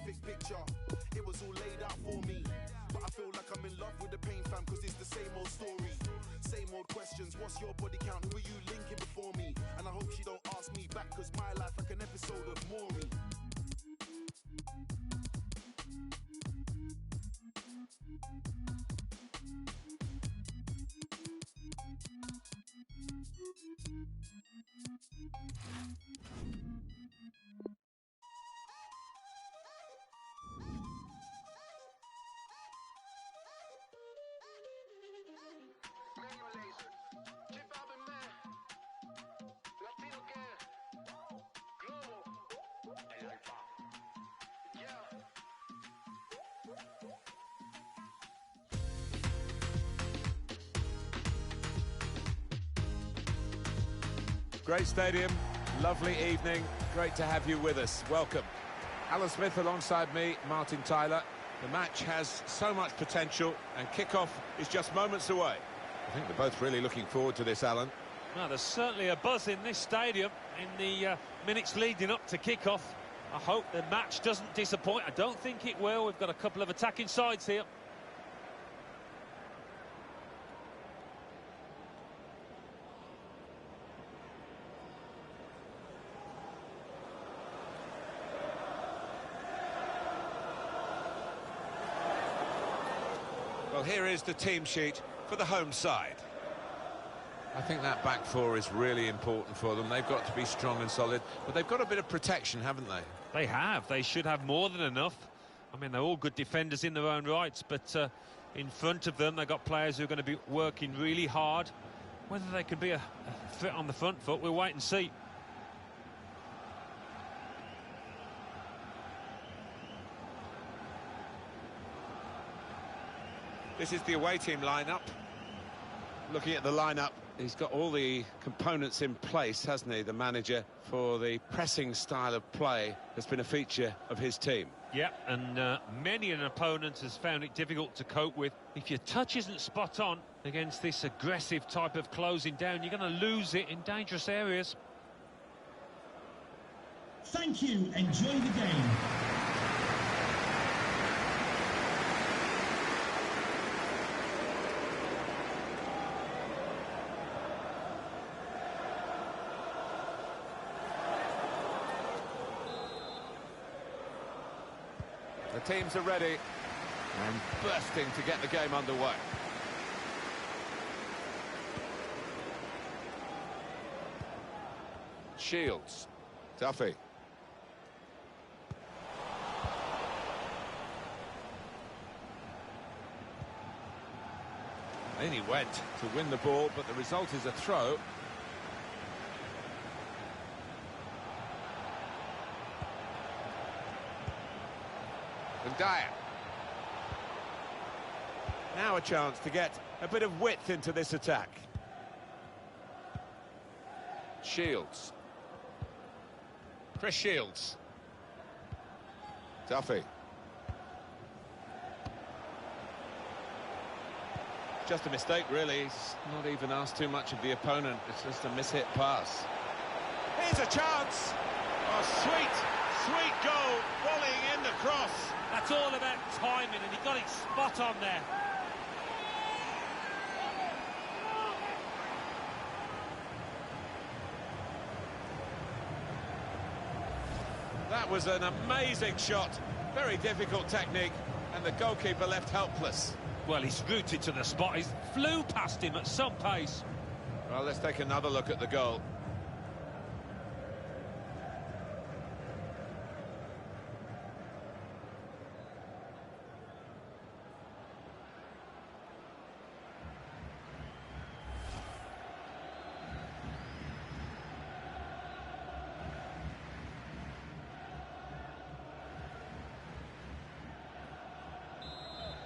perfect picture. It was all laid out for me. But I feel like I'm in love with the pain, fam, cause it's the same old story. Same old questions, what's your body count? Who are you linking before me? And I hope she don't ask me back, cause my life like an episode of Maury. Great stadium, lovely evening, great to have you with us. Welcome. Alan Smith alongside me, Martin Tyler. The match has so much potential and kick-off is just moments away. I think they're both really looking forward to this, Alan. Well, there's certainly a buzz in this stadium in the minutes leading up to kick-off. I hope the match doesn't disappoint. I don't think it will. We've got a couple of attacking sides here. Well, here is the team sheet for the home side. I think that back four is really important for them. They've got to be strong and solid, but they've got a bit of protection, haven't they? They have. They should have more than enough. I mean, they're all good defenders in their own rights, but in front of them, they've got players who are going to be working really hard. Whether they can be a threat on the front foot, we'll wait and see. This is the away team lineup. Looking at the lineup, he's got all the components in place, hasn't he, the manager, for the pressing style of play that's been a feature of his team. Yeah, and many an opponent has found it difficult to cope with. If your touch isn't spot on against this aggressive type of closing down, you're going to lose it in dangerous areas. Thank you. Enjoy the game. The teams are ready and bursting to get the game underway. Shields. Duffy. In he went to win the ball, but the result is a throw. And Dyer. Now a chance to get a bit of width into this attack. Shields. Chris Shields. Duffy. Just a mistake, really. He's not even asked too much of the opponent. It's just a mishit pass. Here's a chance. Oh, sweet goal. Volleying in the cross. That's all about timing, and he got it spot on there. That was an amazing shot. Very difficult technique, and the goalkeeper left helpless. Well, he's rooted to the spot. He flew past him at some pace. Well, let's take another look at the goal.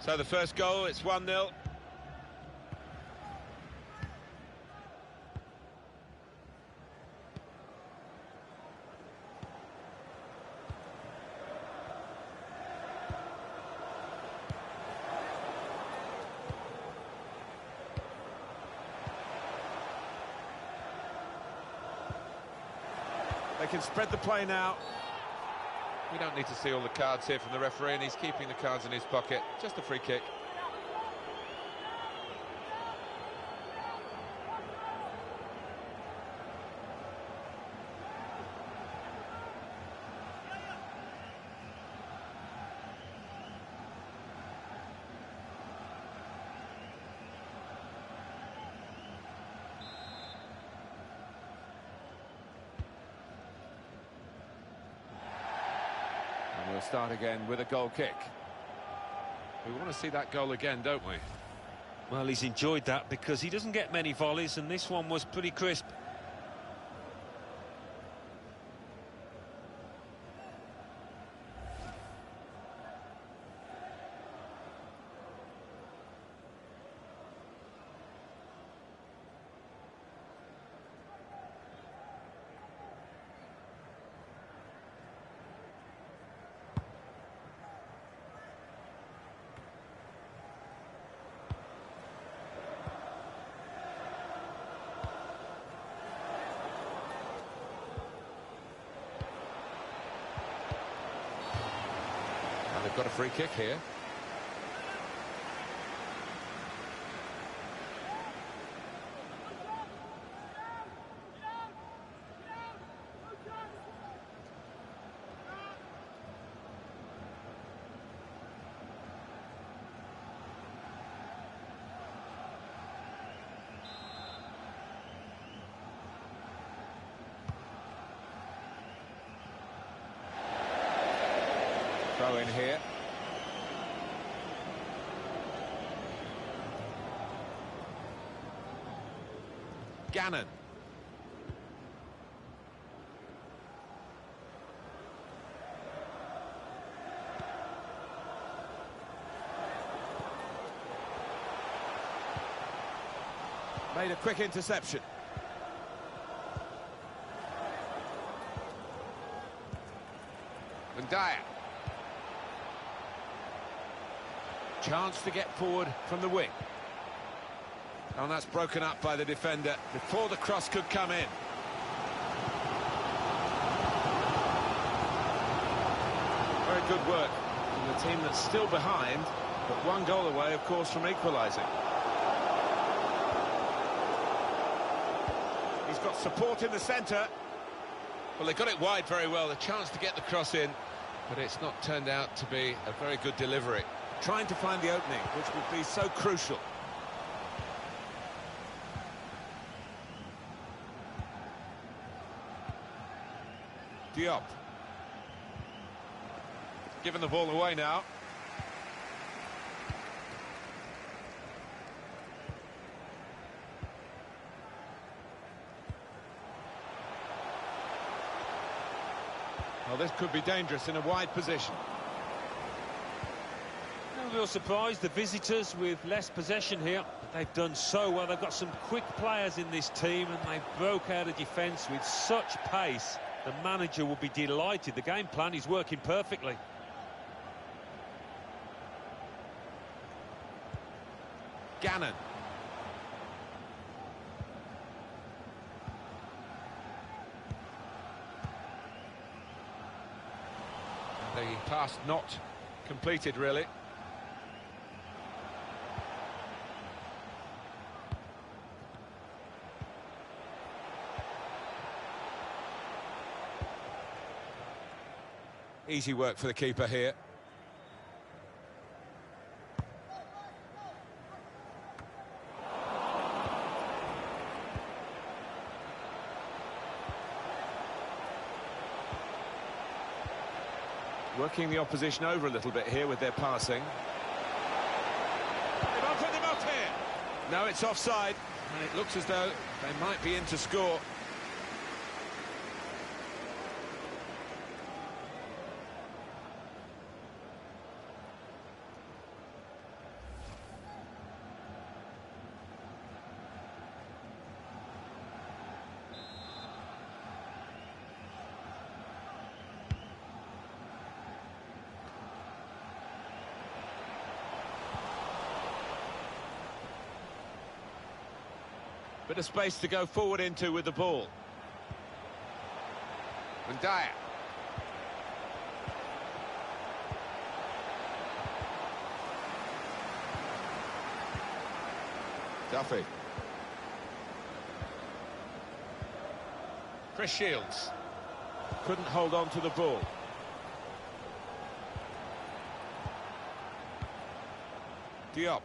So the first goal, it's 1-0. They can spread the play now. We don't need to see all the cards here from the referee, and he's keeping the cards in his pocket. Just a free kick. And we'll start again with a goal kick. We want to see that goal again, don't we? Well, he's enjoyed that because he doesn't get many volleys, and this one was pretty crisp. And they've got a free kick here. Throw in here. Gannon. Made a quick interception. And Dyer. Chance to get forward from the wing. And that's broken up by the defender before the cross could come in. Very good work from the team that's still behind, but one goal away, of course, from equalising. He's got support in the centre. Well, they got it wide very well, the chance to get the cross in, but it's not turned out to be a very good delivery. Trying to find the opening, which would be so crucial. Diop. Giving the ball away now. Well, this could be dangerous in a wide position. No real surprise, the visitors with less possession here. They've done so well. They've got some quick players in this team, and they broke out of defence with such pace. The manager will be delighted. The game plan is working perfectly. Gannon. The pass not completed, really. Easy work for the keeper here. Working the opposition over a little bit here with their passing. No, it's offside, and it looks as though they might be in to score. Bit of space to go forward into with the ball. And Dyer. Duffy. Chris Shields. Couldn't hold on to the ball. Diop.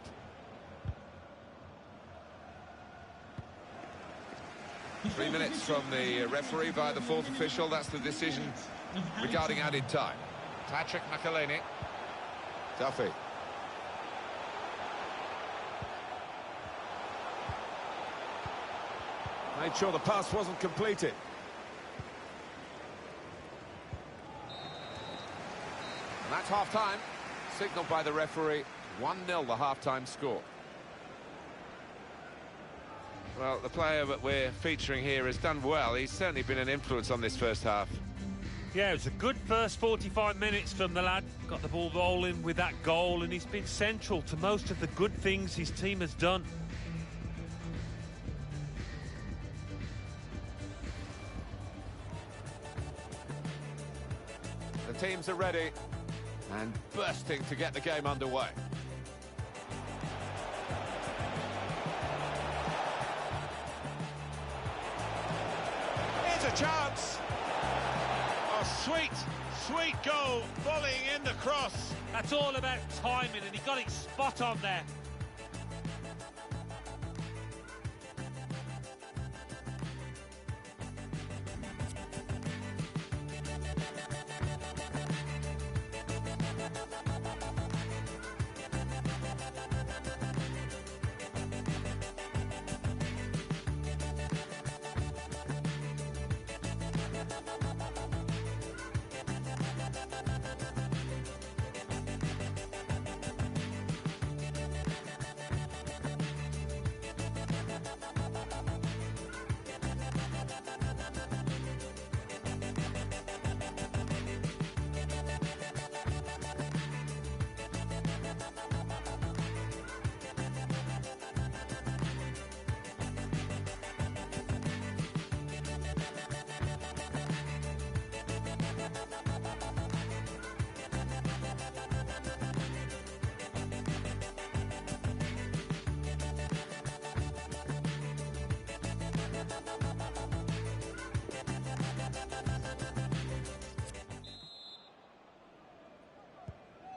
3 minutes from the referee by the fourth official. That's the decision regarding added time. Patrick McElhaney. Duffy. Made sure the pass wasn't completed. And that's half-time. Signalled by the referee. 1-0 the half-time score. Well, the player that we're featuring here has done well. He's certainly been an influence on this first half. Yeah, it was a good first 45 minutes from the lad. Got the ball rolling with that goal, and he's been central to most of the good things his team has done. The teams are ready and bursting to get the game underway. Here's a chance. Oh, sweet goal, volleying in the cross. That's all about timing, and he got it spot on there.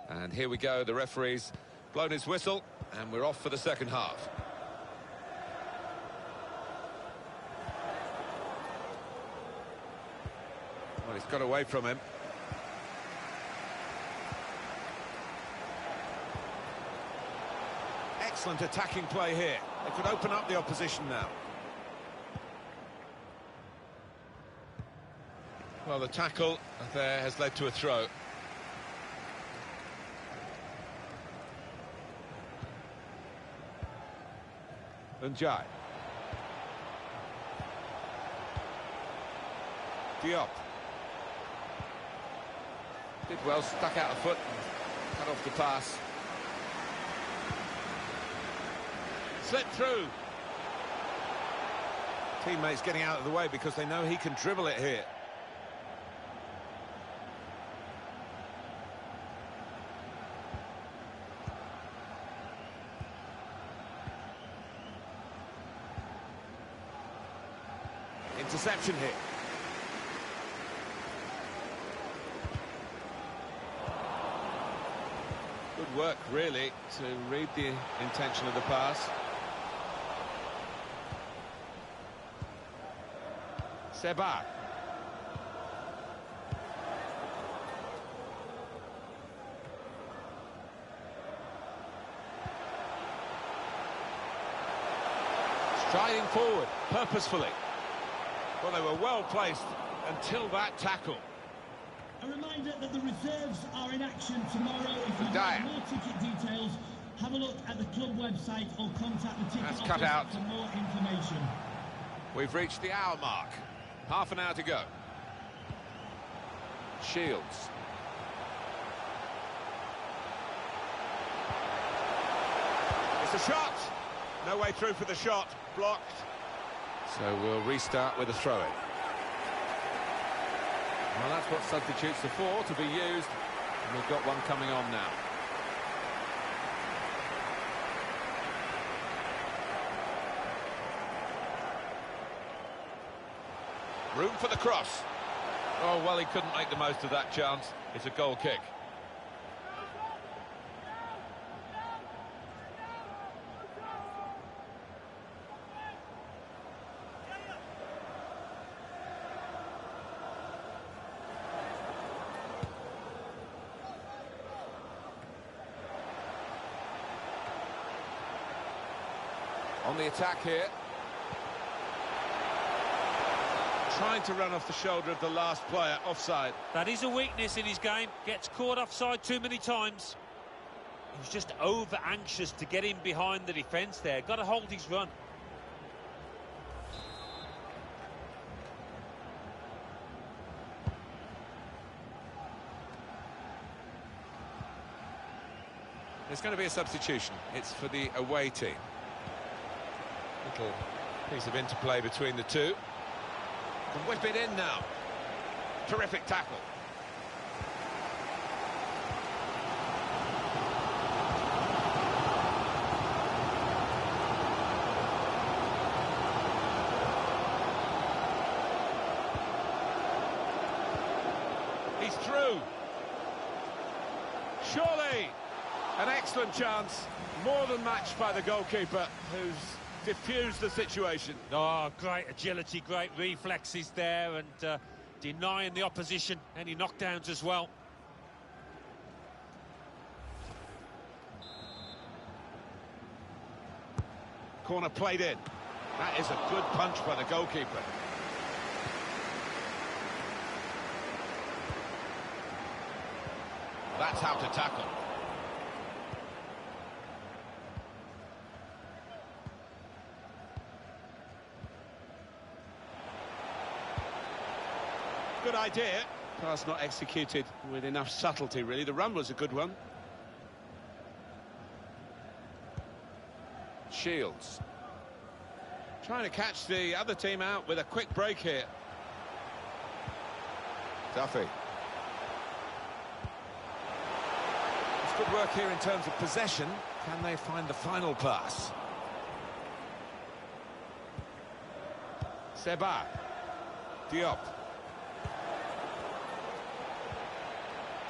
And here we go, the referee's blown his whistle, and we're off for the second half. Well, he's got away from him. Excellent attacking play here. They could open up the opposition now. Well, the tackle there has led to a throw. Njai. Diop. Did well, stuck out a foot and cut off the pass. Slipped through. Teammates getting out of the way because they know he can dribble it here. Interception here. Good work, really, to read the intention of the pass. Shabab. Striding forward, purposefully. Well, they were well placed until that tackle. A reminder that the reserves are in action tomorrow. If you want more ticket details, have a look at the club website or contact the ticket office cut out for more information. We've reached the hour mark. Half an hour to go. Shields. It's a shot. No way through for the shot. Blocked. So we'll restart with a throw-in. Well, that's what substitutes are for, to be used. And we've got one coming on now. Room for the cross. Oh, well, he couldn't make the most of that chance. It's a goal kick. On the attack here. Trying to run off the shoulder of the last player, offside. That is a weakness in his game. Gets caught offside too many times. He was just over-anxious to get in behind the defence there. Got to hold his run. There's going to be a substitution. It's for the away team. Little piece of interplay between the two. Can whip it in now. Terrific tackle. He's through. Surely an excellent chance. More than matched by the goalkeeper, who's diffused the situation. Oh, great agility, great reflexes there, and denying the opposition any knockdowns as well. Corner played in. That is a good punch by the goalkeeper. That's how to tackle. Good idea. Pass not executed with enough subtlety, really. The run was a good one. Shields. Trying to catch the other team out with a quick break here. Duffy. It's good work here in terms of possession. Can they find the final pass? Shabab. Diop.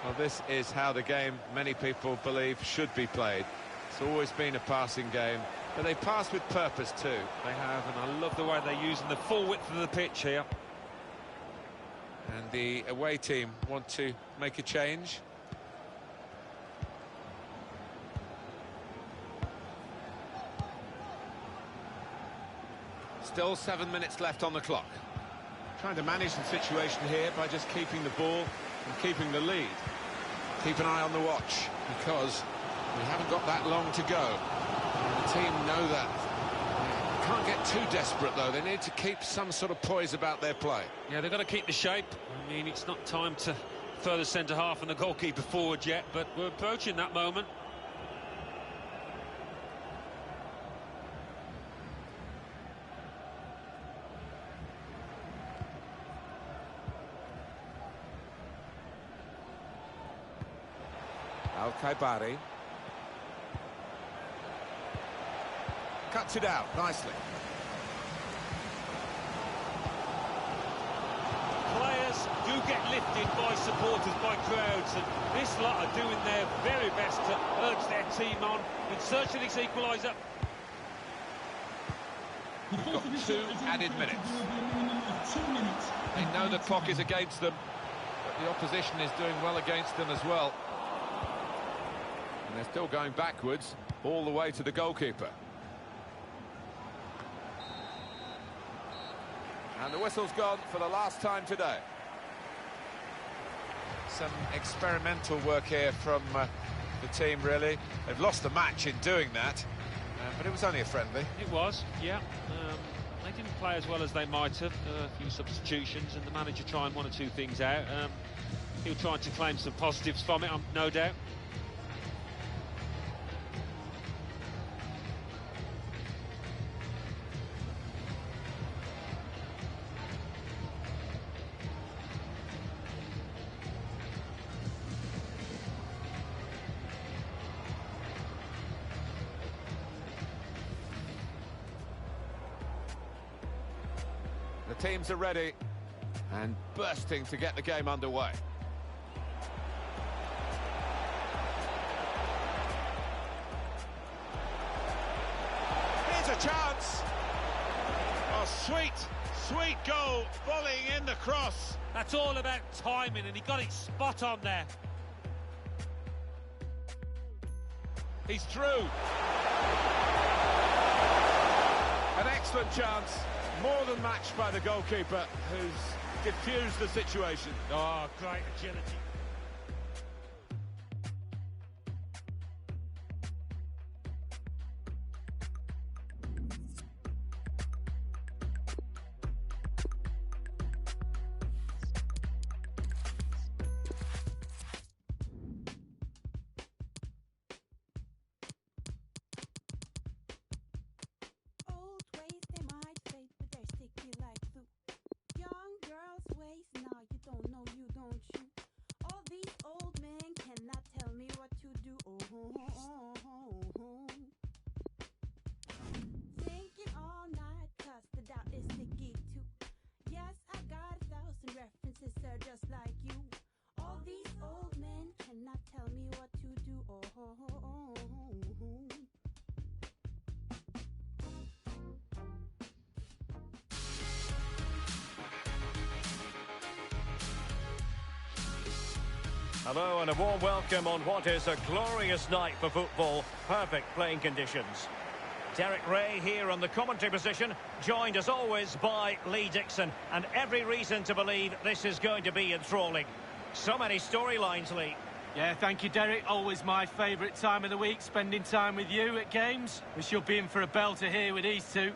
Well, this is how the game, many people believe, should be played. It's always been a passing game, but they pass with purpose too. They have, and I love the way they're using the full width of the pitch here. And the away team want to make a change. Still 7 minutes left on the clock. Trying to manage the situation here by just keeping the ball and keeping the lead. Keep an eye on the watch, because we haven't got that long to go. And the team know that. They can't get too desperate, though. They need to keep some sort of poise about their play. Yeah, they've got to keep the shape. I mean, it's not time to throw the centre-half and the goalkeeper forward yet, but we're approaching that moment. Al-Kaibari. Cuts it out nicely. Players do get lifted by supporters, by crowds, and this lot are doing their very best to urge their team on in search of this equaliser. We've got 2 added minutes. They know the clock is against them, but the opposition is doing well against them as well. And they're still going backwards all the way to the goalkeeper. And the whistle's gone for the last time today. Some experimental work here from the team, really. They've lost the match in doing that, but it was only a friendly. It was, yeah. They didn't play as well as they might have. A few substitutions, and the manager trying 1 or 2 things out. He'll try to claim some positives from it, no doubt. The teams are ready. bursting to get the game underway. Here's a chance. Oh, sweet goal, volleying in the cross. That's all about timing, and he got it spot on there. He's through. An excellent chance, more than matched by the goalkeeper, who's diffused the situation. Oh, great agility. Just like you, all these old men cannot tell me what to do. Hello and a warm welcome on what is a glorious night for football. Perfect playing conditions. Derek Ray here on the commentary position, joined as always by Lee Dixon, and every reason to believe this is going to be enthralling. So many storylines, Lee. Yeah, thank you, Derek. Always my favourite time of the week, spending time with you at games. We should be in for a belter here with these two.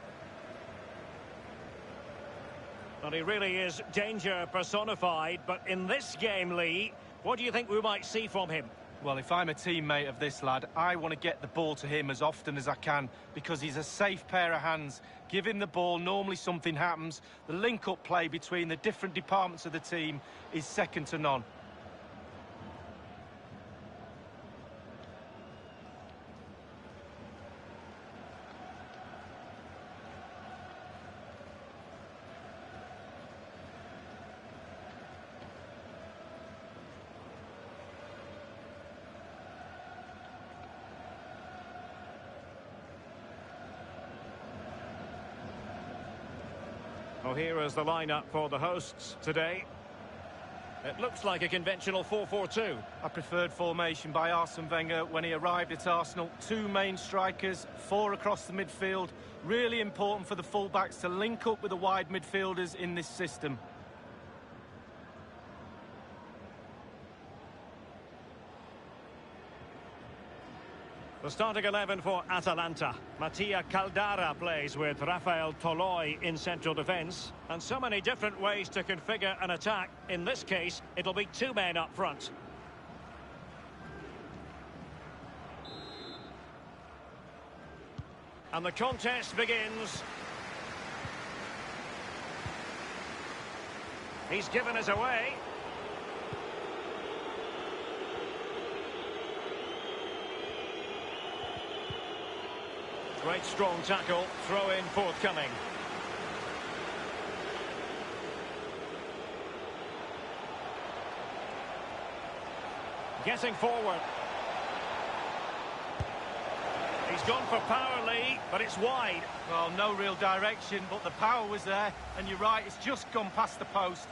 Well, he really is danger personified, but in this game, Lee, what do you think we might see from him? Well, if I'm a teammate of this lad, I want to get the ball to him as often as I can because he's a safe pair of hands. Give him the ball, normally something happens. The link-up play between the different departments of the team is second to none. Well, here is the lineup for the hosts today. It looks like a conventional 4-4-2. A preferred formation by Arsene Wenger when he arrived at Arsenal. Two main strikers, four across the midfield. Really important for the fullbacks to link up with the wide midfielders in this system. The starting 11 for Atalanta. Mattia Caldara plays with Rafael Toloi in central defence. And so many different ways to configure an attack. In this case, it'll be two men up front. And the contest begins. He's given us away. Great strong tackle, throw in forthcoming. Getting forward. He's gone for power, Lee, but it's wide. Well, no real direction, but the power was there, and you're right, it's just gone past the post.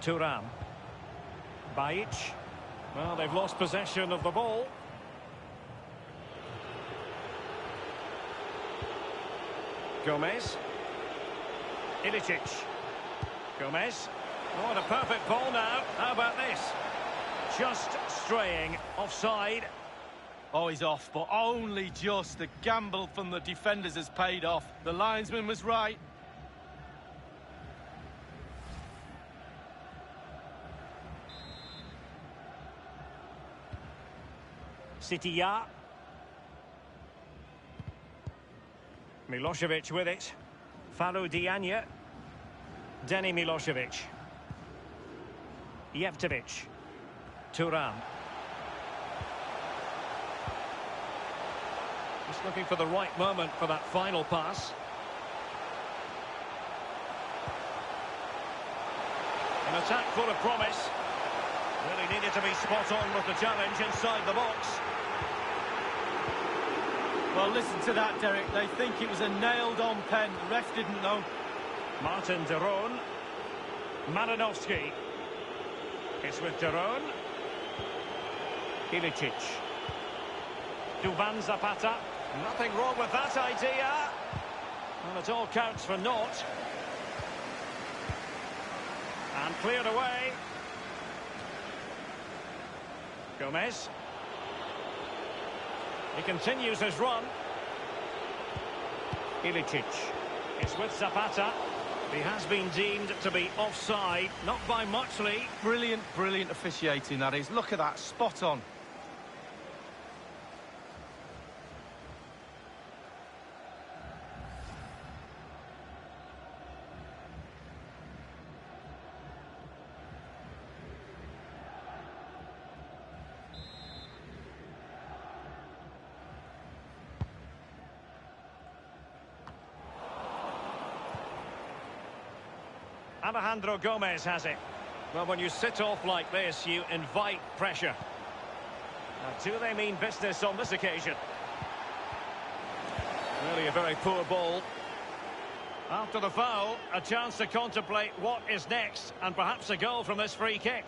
Thuram. Bajic. Well, they've lost possession of the ball. Gomez. Ilicic. Gomez. Oh, a perfect ball now. How about this? Just straying offside. Oh, he's off, but only just. The gamble from the defenders has paid off. The linesman was right. Sitia. Milosevic with it. Faru Diagne. Deni Milosevic. Jevtovic. Thuram. Just looking for the right moment for that final pass. An attack full of promise. Really needed to be spot on with the challenge inside the box. Well, listen to that, Derek. They think it was a nailed-on pen. The ref didn't know. Martin de Roon. Maranovsky. It's with de Roon. Ilicic. Duvan Zapata. Nothing wrong with that idea. Well, it all counts for naught. And cleared away. Gomez. He continues his run. Ilicic. It's with Zapata. He has been deemed to be offside, not by much, Lee. Brilliant, brilliant officiating, that is. Look at that, spot on. Alejandro Gomez has it. Well, when you sit off like this, you invite pressure. Now, do they mean business on this occasion? Really a very poor ball. After the foul, a chance to contemplate what is next, and perhaps a goal from this free kick.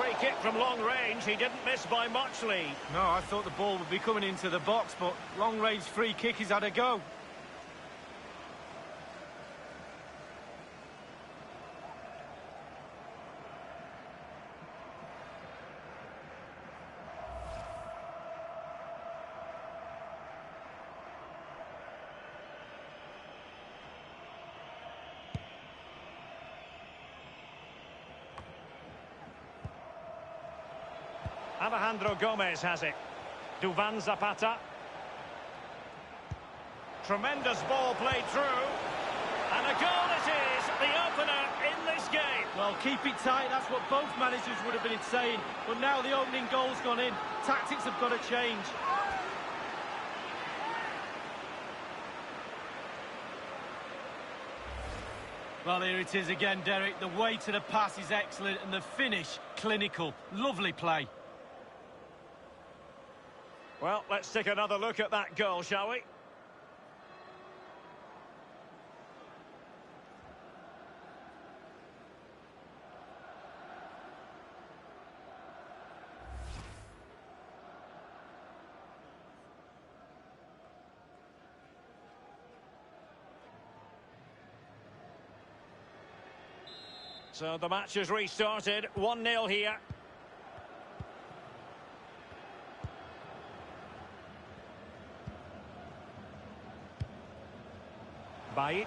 Free kick from long range. He didn't miss by much, Lee. No, I thought the ball would be coming into the box, but long-range free kick, he's had a go. Alejandro Gomez has it. Duvan Zapata. Tremendous ball played through. And a goal it is, the opener in this game. Well, keep it tight, that's what both managers would have been saying. But now the opening goal's gone in. Tactics have got to change. Well, here it is again, Derek. The way to the pass is excellent and the finish, clinical. Lovely play. Well, let's take another look at that goal, shall we? So the match has restarted, 1-0 here. Bajic.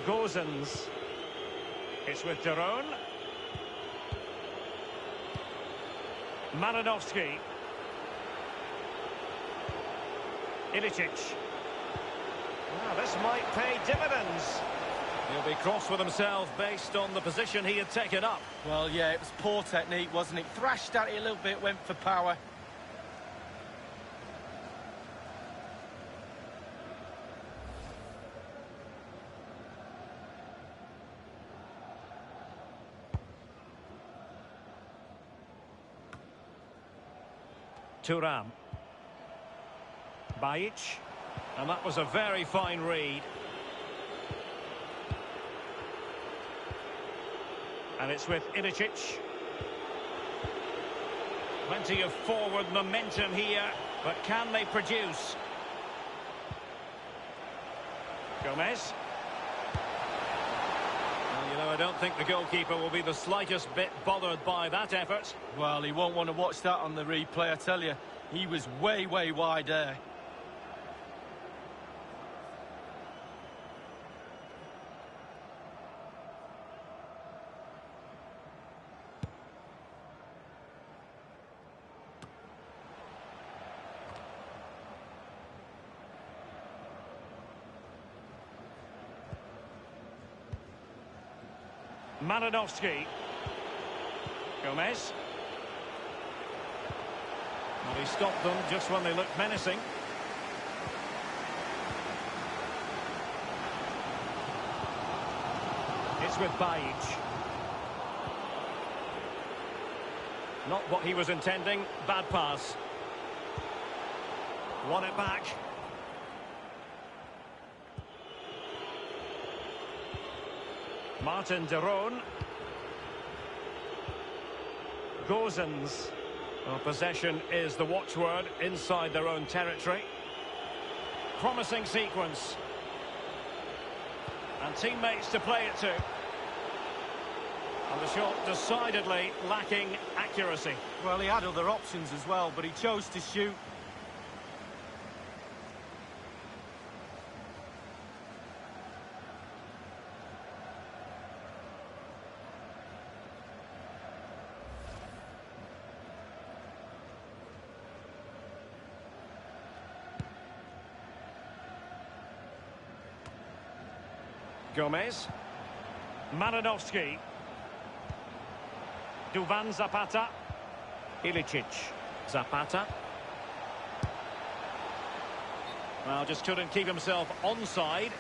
Gozens. It's with de Roon. Maranovsky. Ilicic. Well, this might pay dividends. He'll be cross with himself based on the position he had taken up. Well, yeah, it was poor technique, wasn't it? Thrashed at it a little bit, went for power. Thuram. Bajic. And that was a very fine read. And it's with Ilicic. Plenty of forward momentum here, but can they produce? Gomez. Well, you know, I don't think the goalkeeper will be the slightest bit bothered by that effort. Well, he won't want to watch that on the replay, I tell you. He was way wide there. Malinowski. Gomez. Well, he stopped them just when they looked menacing. It's with Bajic. Not what he was intending. Bad pass. Won it back. Martin de Roon. Gozens. Well, possession is the watchword inside their own territory. Promising sequence. And teammates to play it to. And the shot decidedly lacking accuracy. Well, he had other options as well, but he chose to shoot. Gomez. Malinowski. Duvan Zapata. Ilicic. Zapata. Well, just couldn't keep himself onside.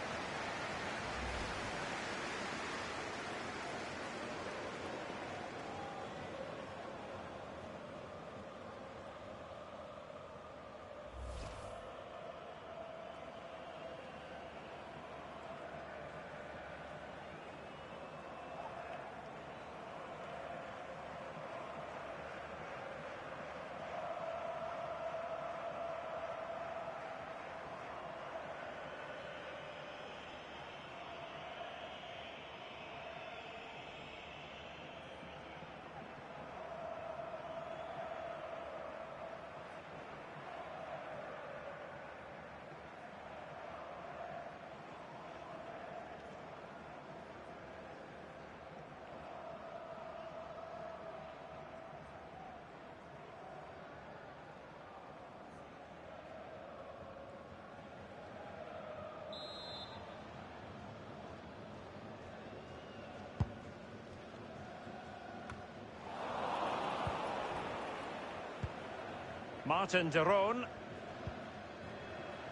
Martin de Roon.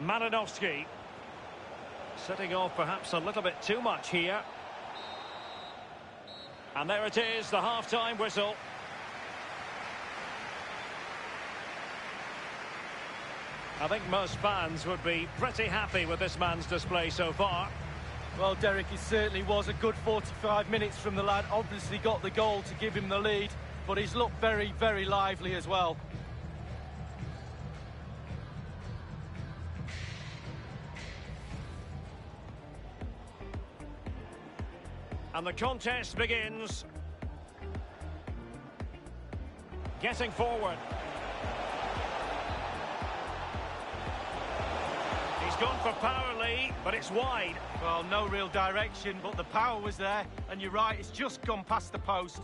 Malinowski. Setting off perhaps a little bit too much here. And there it is, the half-time whistle. I think most fans would be pretty happy with this man's display so far. Well, Derek, it certainly was a good 45 minutes from the lad. Obviously got the goal to give him the lead, but he's looked very lively as well. And the contest begins. Getting forward. He's gone for power, Lee, but it's wide. Well, no real direction, but the power was there. And you're right, it's just gone past the post.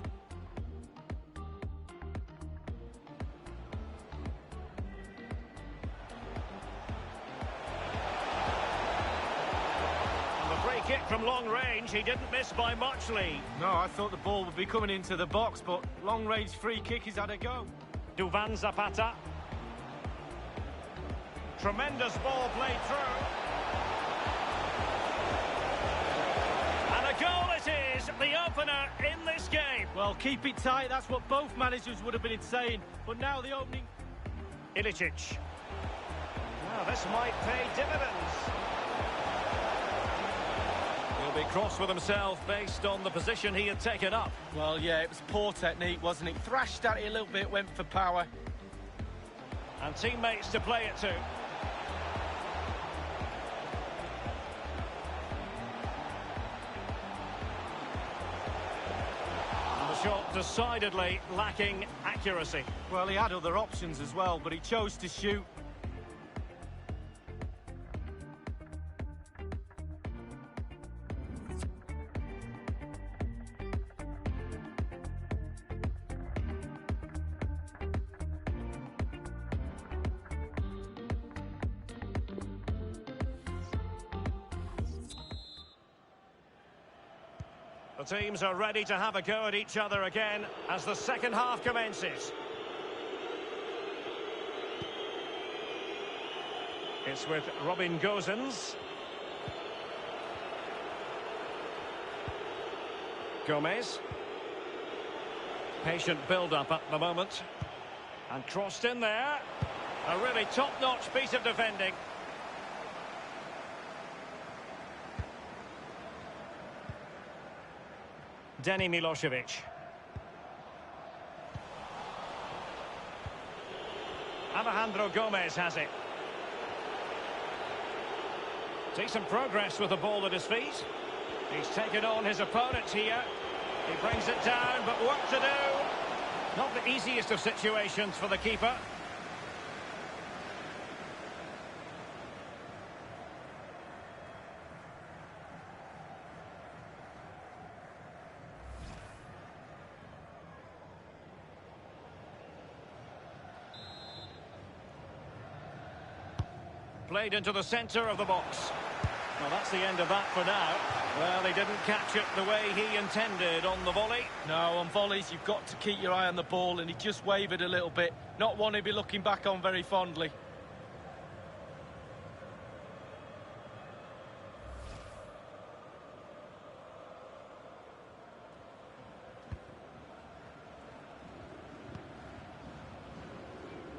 Kick from long range, he didn't miss by much, Lee. No, I thought the ball would be coming into the box, but long-range free kick, he's had a go. Duvan Zapata. Tremendous ball played through. And a goal it is, the opener in this game. Well, keep it tight, that's what both managers would have been saying. But now the opening... Ilicic. Now this might pay dividends. He'll be cross with himself based on the position he had taken up. Well, yeah, it was poor technique, wasn't it? Thrashed at it a little bit, went for power. And teammates to play it to. Shot decidedly lacking accuracy. Well, he had other options as well, but he chose to shoot. The teams are ready to have a go at each other again as the second half commences. It's with Robin Gosens. Gomez. Patient build-up at the moment. And crossed in there. A really top-notch piece of defending. Denny Milosevic. Alejandro Gomez has it. Decent progress with the ball at his feet. He's taken on his opponent here. He brings it down, but work to do. Not the easiest of situations for the keeper. Played into the centre of the box. Well, that's the end of that for now. Well, he didn't catch it the way he intended on the volley. No, on volleys, you've got to keep your eye on the ball, and he just wavered a little bit. Not one he'd be looking back on very fondly.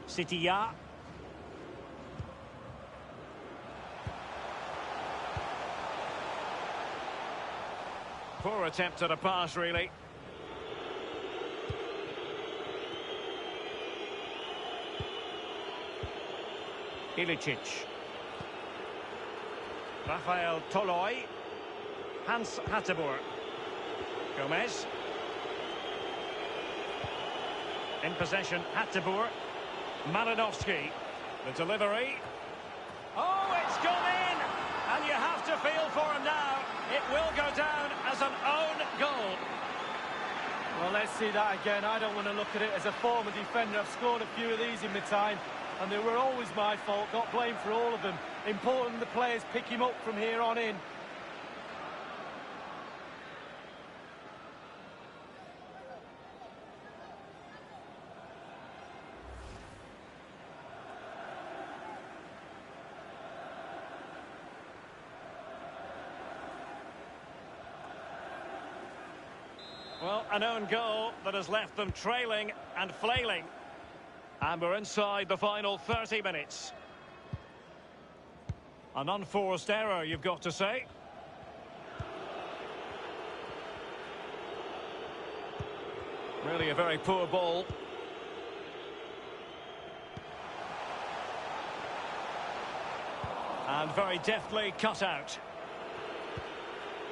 Sitia. Poor attempt at a pass, really. Ilicic. Rafael Toloi. Hans Hateboer. Gomez. In possession, Hateboer. Malinovsky. The delivery. Oh, it's gone in! And you have to feel for him now. It will go down as an own goal. Well, let's see that again. I don't want to look at it as a former defender. I've scored a few of these in my time, and they were always my fault. Got blamed for all of them. Important the players pick him up from here on in. Well, an own goal that has left them trailing and flailing. And we're inside the final 30 minutes. An unforced error, you've got to say. Really a very poor ball. And very deftly cut out.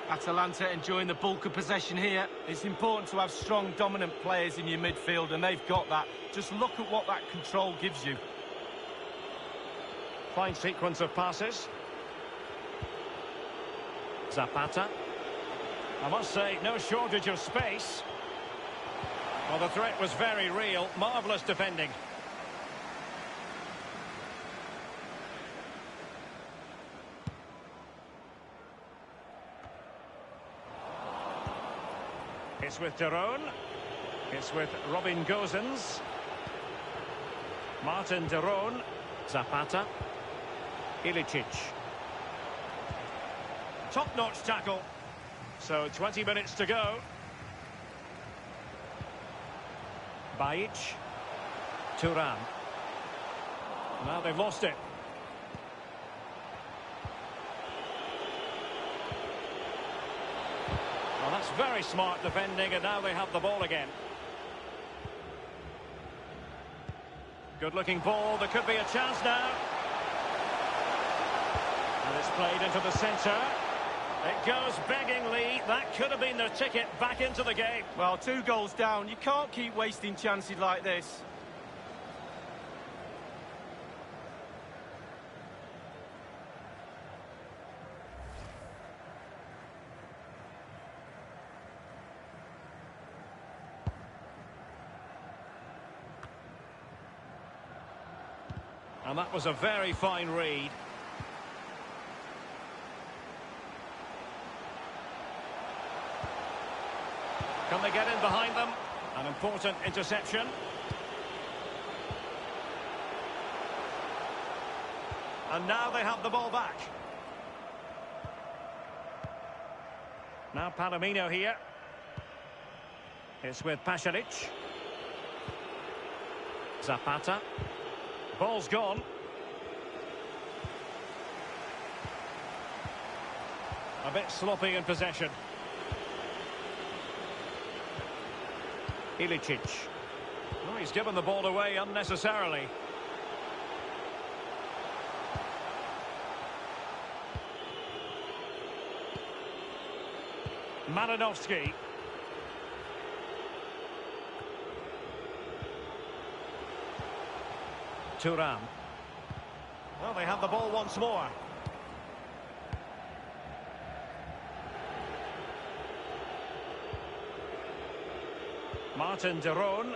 Atalanta enjoying the bulk of possession here. It's important to have strong, dominant players in your midfield, and they've got that. Just look at what that control gives you. Fine sequence of passes. Zapata. I must say, no shortage of space. Well, the threat was very real. Marvellous defending. It's with Derone. It's with Robin Gosens. Martin Derone. Zapata. Ilicic. Top-notch tackle. So 20 minutes to go. Bajic. Thuram. Now they've lost it. Well, that's very smart defending, and now they have the ball again. Good-looking ball. There could be a chance now. And it's played into the centre. It goes beggingly. That could have been their ticket back into the game. Well, 2 goals down. You can't keep wasting chances like this. And that was a very fine read. Can they get in behind them? An important interception. And now they have the ball back. Now Palomino here. It's with Pasalic. Zapata. Ball's gone. A bit sloppy in possession. Ilicic. Oh, he's given the ball away unnecessarily. Malinovsky. Thuram. Well, they have the ball once more. Martin de Roon.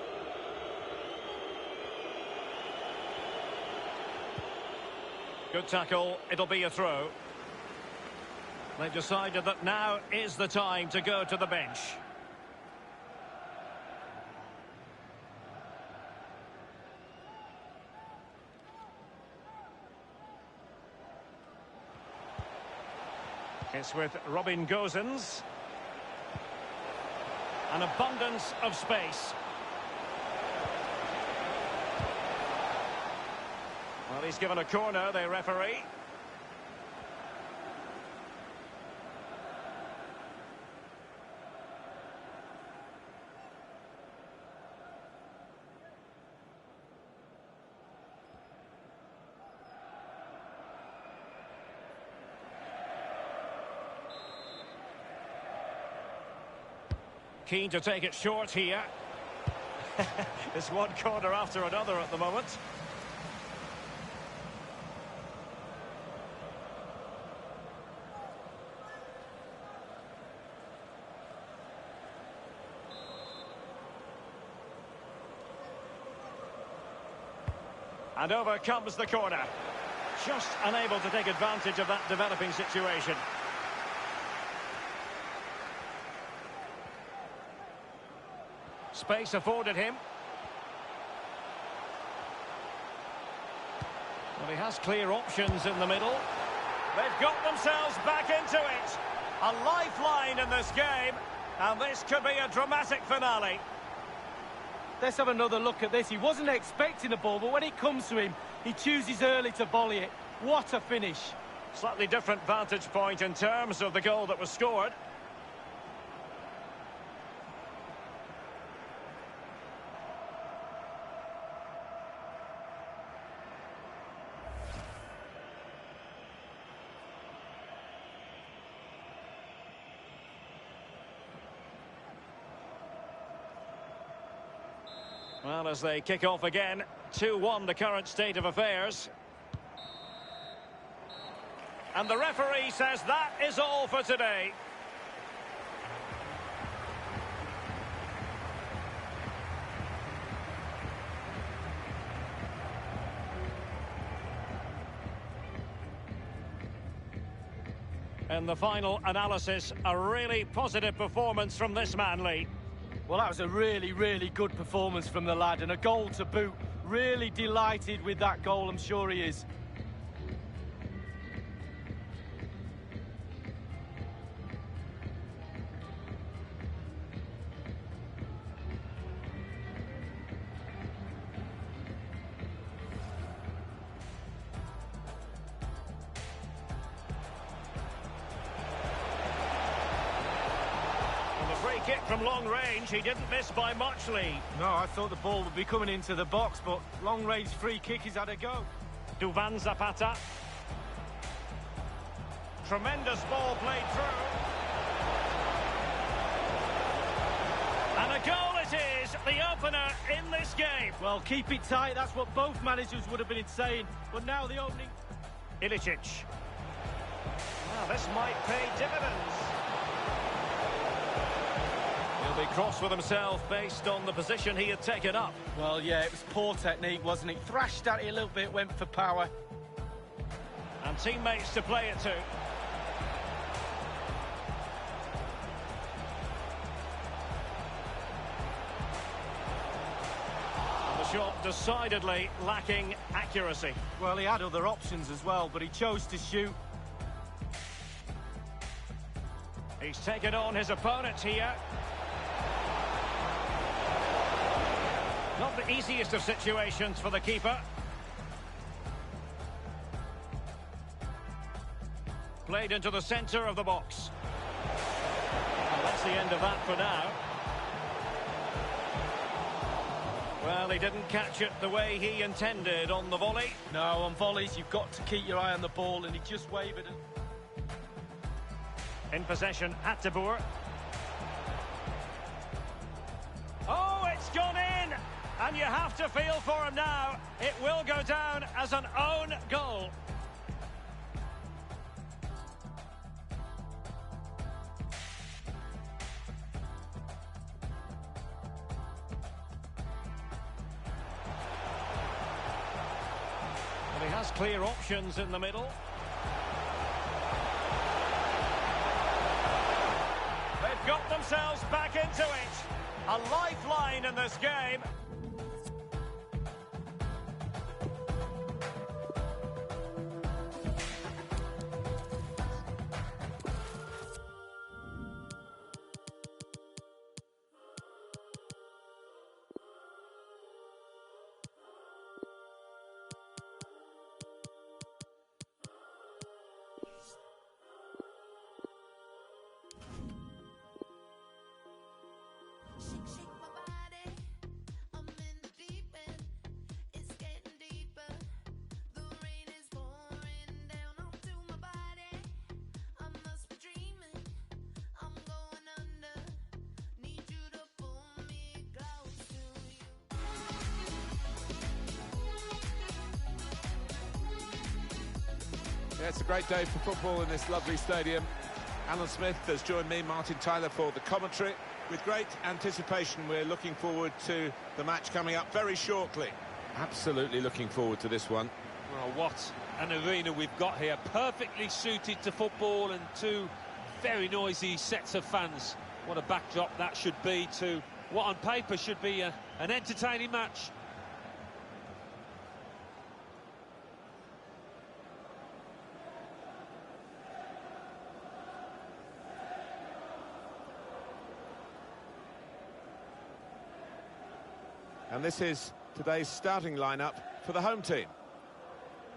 Good tackle. It'll be a throw. They've decided that now is the time to go to the bench. It's with Robin Gosens. An abundance of space. Well, he's given a corner, the referee. Keen to take it short here. It's one corner after another at the moment. And over comes the corner. Just unable to take advantage of that developing situation. Space afforded him. Well, he has clear options in the middle. They've got themselves back into it. A lifeline in this game. And this could be a dramatic finale. Let's have another look at this. He wasn't expecting the ball, but when it comes to him, he chooses early to volley it. What a finish. Slightly different vantage point in terms of the goal that was scored. Well, as they kick off again, 2-1 the current state of affairs. And the referee says that is all for today. In the final analysis, a really positive performance from this man, Lee. Well, that was a really, really good performance from the lad, and a goal to boot. Really delighted with that goal, I'm sure he is. Free kick from long range. He didn't miss by much, Lee. No, I thought the ball would be coming into the box, but long-range free kick, he's had a go. Duvan Zapata. Tremendous ball played through. And a goal it is, the opener in this game. Well, keep it tight, that's what both managers would have been saying. But now the opening... Ilicic. Well, this might pay dividends. He'll be cross with himself based on the position he had taken up. Well, yeah, it was poor technique, wasn't it? Thrashed at it a little bit, went for power. And teammates to play it to. And the shot decidedly lacking accuracy. Well, he had other options as well, but he chose to shoot. He's taken on his opponent here. Not the easiest of situations for the keeper. Played into the centre of the box. And that's the end of that for now. Well, he didn't catch it the way he intended on the volley. No, on volleys, you've got to keep your eye on the ball, and he just wavered. In possession, Attabur. Oh, it's gone in! And you have to feel for him now. It will go down as an own goal. But he has clear options in the middle. They've got themselves back into it. A lifeline in this game. Yeah, it's a great day for football in this lovely stadium. Alan Smith has joined me, Martin Tyler, for the commentary. With great anticipation, we're looking forward to the match coming up very shortly. Absolutely looking forward to this one. Well, what an arena we've got here. Perfectly suited to football and two very noisy sets of fans. What a backdrop that should be to what on paper should be an entertaining match. And this is today's starting lineup for the home team.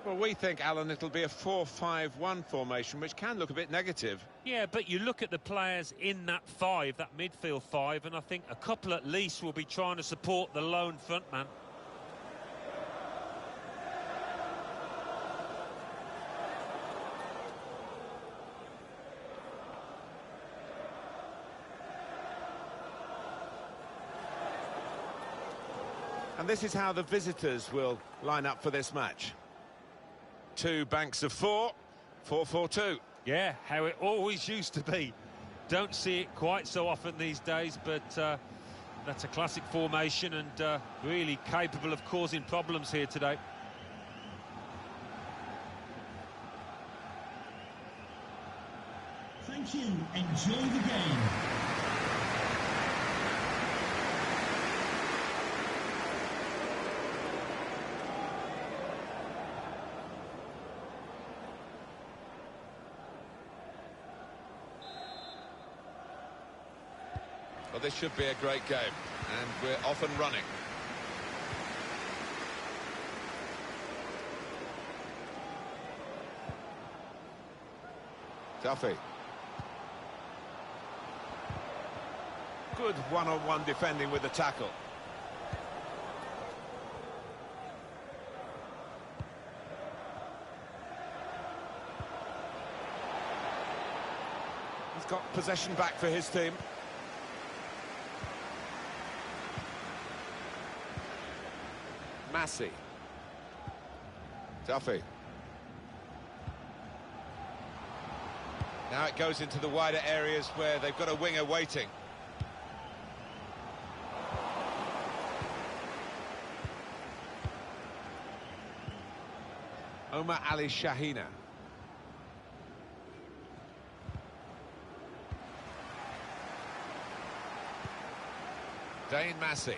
Well, we think, Alan, it'll be a 4-5-1 formation, which can look a bit negative. Yeah, but you look at the players in that five, that midfield five, and I think a couple at least will be trying to support the lone frontman. And this is how the visitors will line up for this match. Two banks of four, 4-4-2. Yeah, how it always used to be. Don't see it quite so often these days, but that's a classic formation and really capable of causing problems here today. Thank you. Enjoy the game. Well, this should be a great game, and we're off and running. Duffy. Good one-on-one defending with the tackle. He's got possession back for his team. Massey. Duffy. Now it goes into the wider areas where they've got a winger waiting. Omar Ali Shahina. Dane Massey.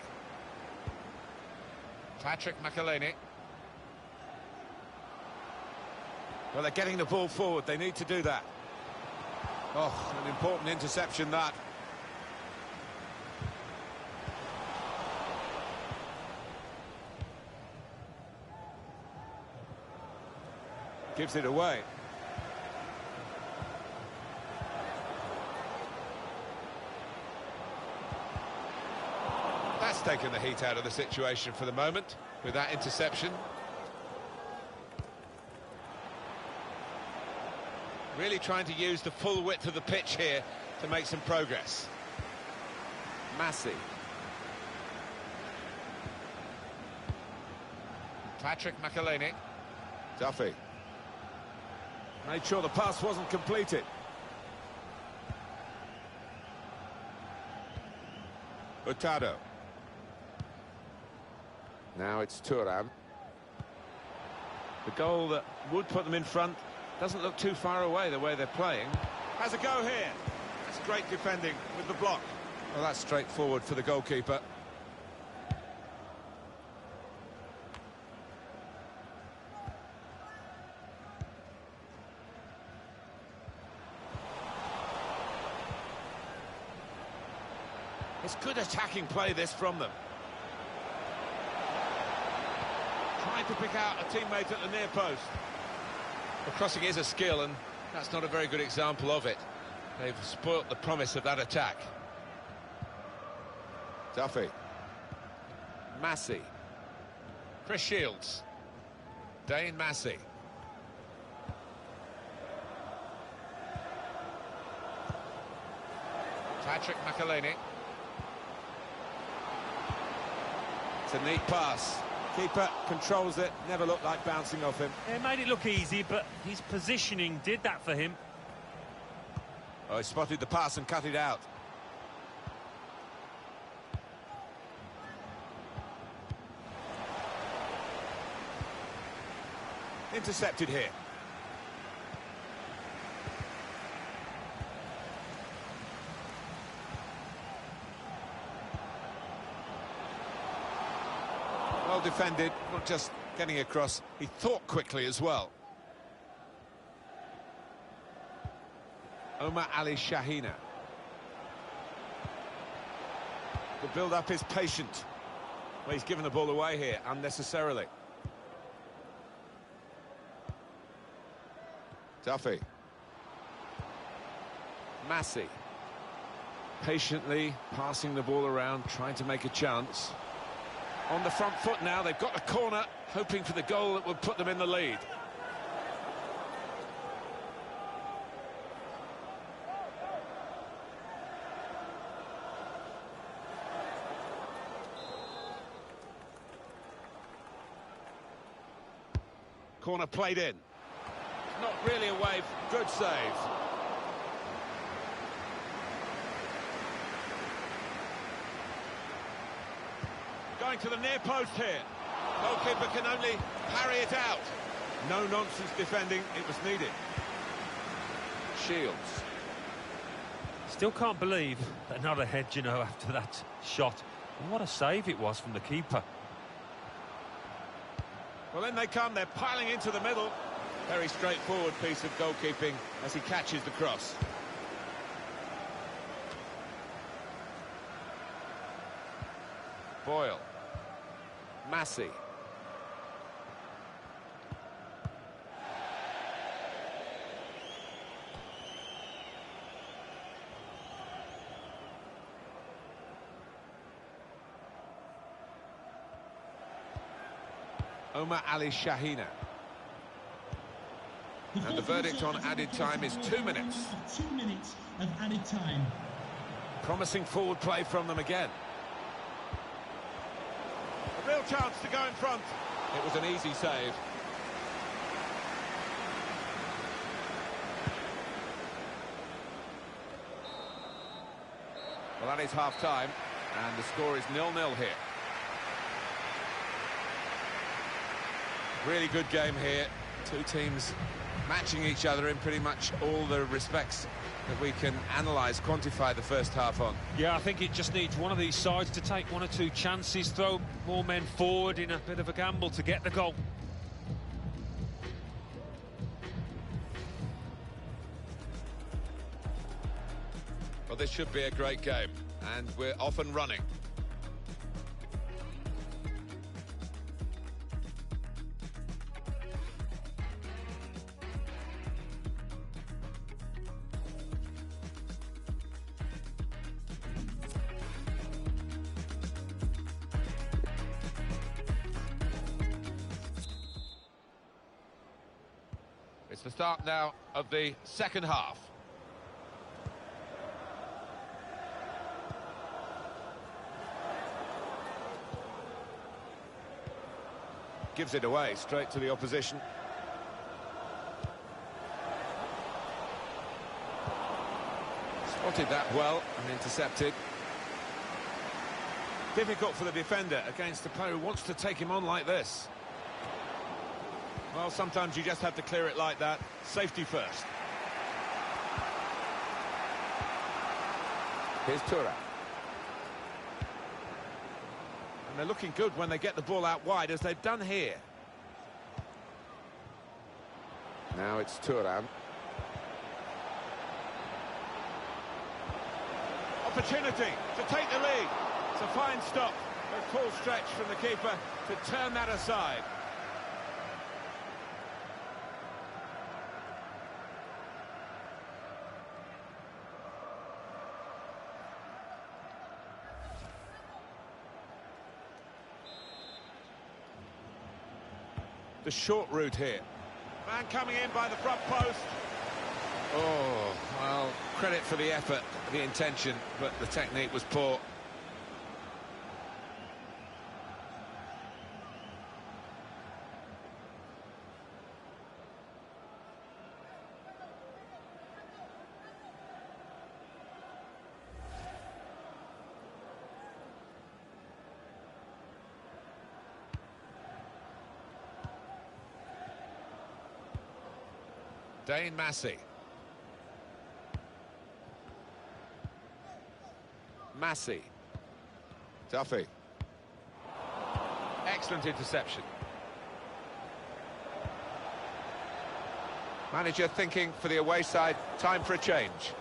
Patrick McElhaney. Well, they're getting the ball forward. They need to do that. Oh, an important interception, that. Gives it away. That's taken the heat out of the situation for the moment with that interception. Really trying to use the full width of the pitch here to make some progress. Massey. Patrick McElhaney. Duffy. Made sure the pass wasn't completed. Hurtado. Now it's Thuram. The goal that would put them in front doesn't look too far away the way they're playing. Has a go here. That's great defending with the block. Well, that's straightforward for the goalkeeper. It's good attacking play, this, from them. Trying to pick out a teammate at the near post. Well, crossing is a skill, and that's not a very good example of it. They've spoilt the promise of that attack. Duffy. Massey. Chris Shields. Dane Massey. Patrick McElhaney. It's a neat pass. Keeper controls it, never looked like bouncing off him. It made it look easy, but his positioning did that for him. Oh, he spotted the pass and cut it out. Intercepted here. Well defended, not just getting across, he thought quickly as well. Omar Ali Shahina. The build-up is patient. Well, he's given the ball away here unnecessarily. Duffy. Massey. Patiently passing the ball around, trying to make a chance. On the front foot now, they've got a corner, hoping for the goal that would put them in the lead. Corner played in. Not really a wave, good save. Going to the near post here. Goalkeeper can only parry it out. No nonsense defending, it was needed. Shields. Still can't believe that not ahead, you know, after that shot. And what a save it was from the keeper. Well, then they come, they're piling into the middle. Very straightforward piece of goalkeeping as he catches the cross. Boyle. Massey. Omar Ali Shahina. And the verdict on added time is 2 minutes. 2 minutes of added time. Promising forward play from them again. A real chance to go in front. It was an easy save. Well, that is half-time, and the score is 0-0 here. Really good game here. Two teams matching each other in pretty much all the respects that we can analyse, quantify the first half on. Yeah, I think it just needs one of these sides to take one or two chances, throw more men forward in a bit of a gamble to get the goal. Well, this should be a great game, and we're off and running. It's the start now of the second half. Gives it away straight to the opposition. Spotted that well and intercepted. Difficult for the defender against the player who wants to take him on like this. Well, sometimes you just have to clear it like that. Safety first. Here's Tura. And they're looking good when they get the ball out wide, as they've done here. Now it's Turan. Opportunity to take the lead. It's a fine stop. A full stretch from the keeper to turn that aside. The short route here. Man coming in by the front post. Oh, well, credit for the effort, the intention, but the technique was poor. Dane Massey. Massey. Duffy. Excellent interception. Manager thinking for the away side, time for a change.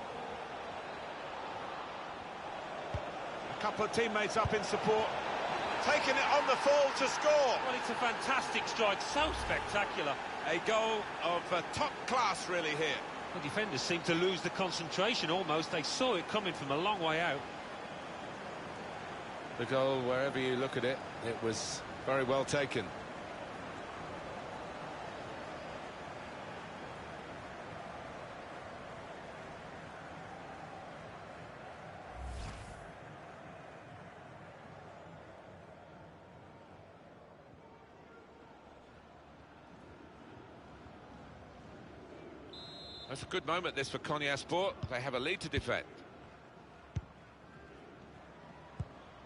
A couple of teammates up in support. Taking it on the fall to score. Well, it's a fantastic strike, so spectacular. A goal of top class, really, here. The defenders seem to lose the concentration almost. They saw it coming from a long way out. The goal, wherever you look at it, it was very well taken. That's a good moment, this, for Konyaspor. They have a lead to defend.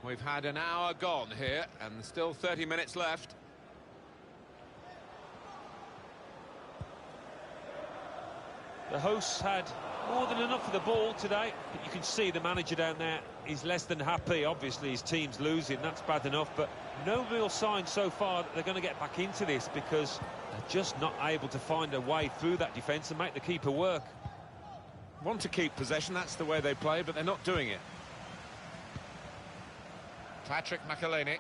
We've had an hour gone here, and still 30 minutes left. The hosts had more than enough of the ball today, but you can see the manager down there is less than happy. Obviously, his team's losing, that's bad enough, but no real sign so far that they're going to get back into this, because they're just not able to find a way through that defence and make the keeper work. Want to keep possession, that's the way they play, but they're not doing it. Patrick McElhaney.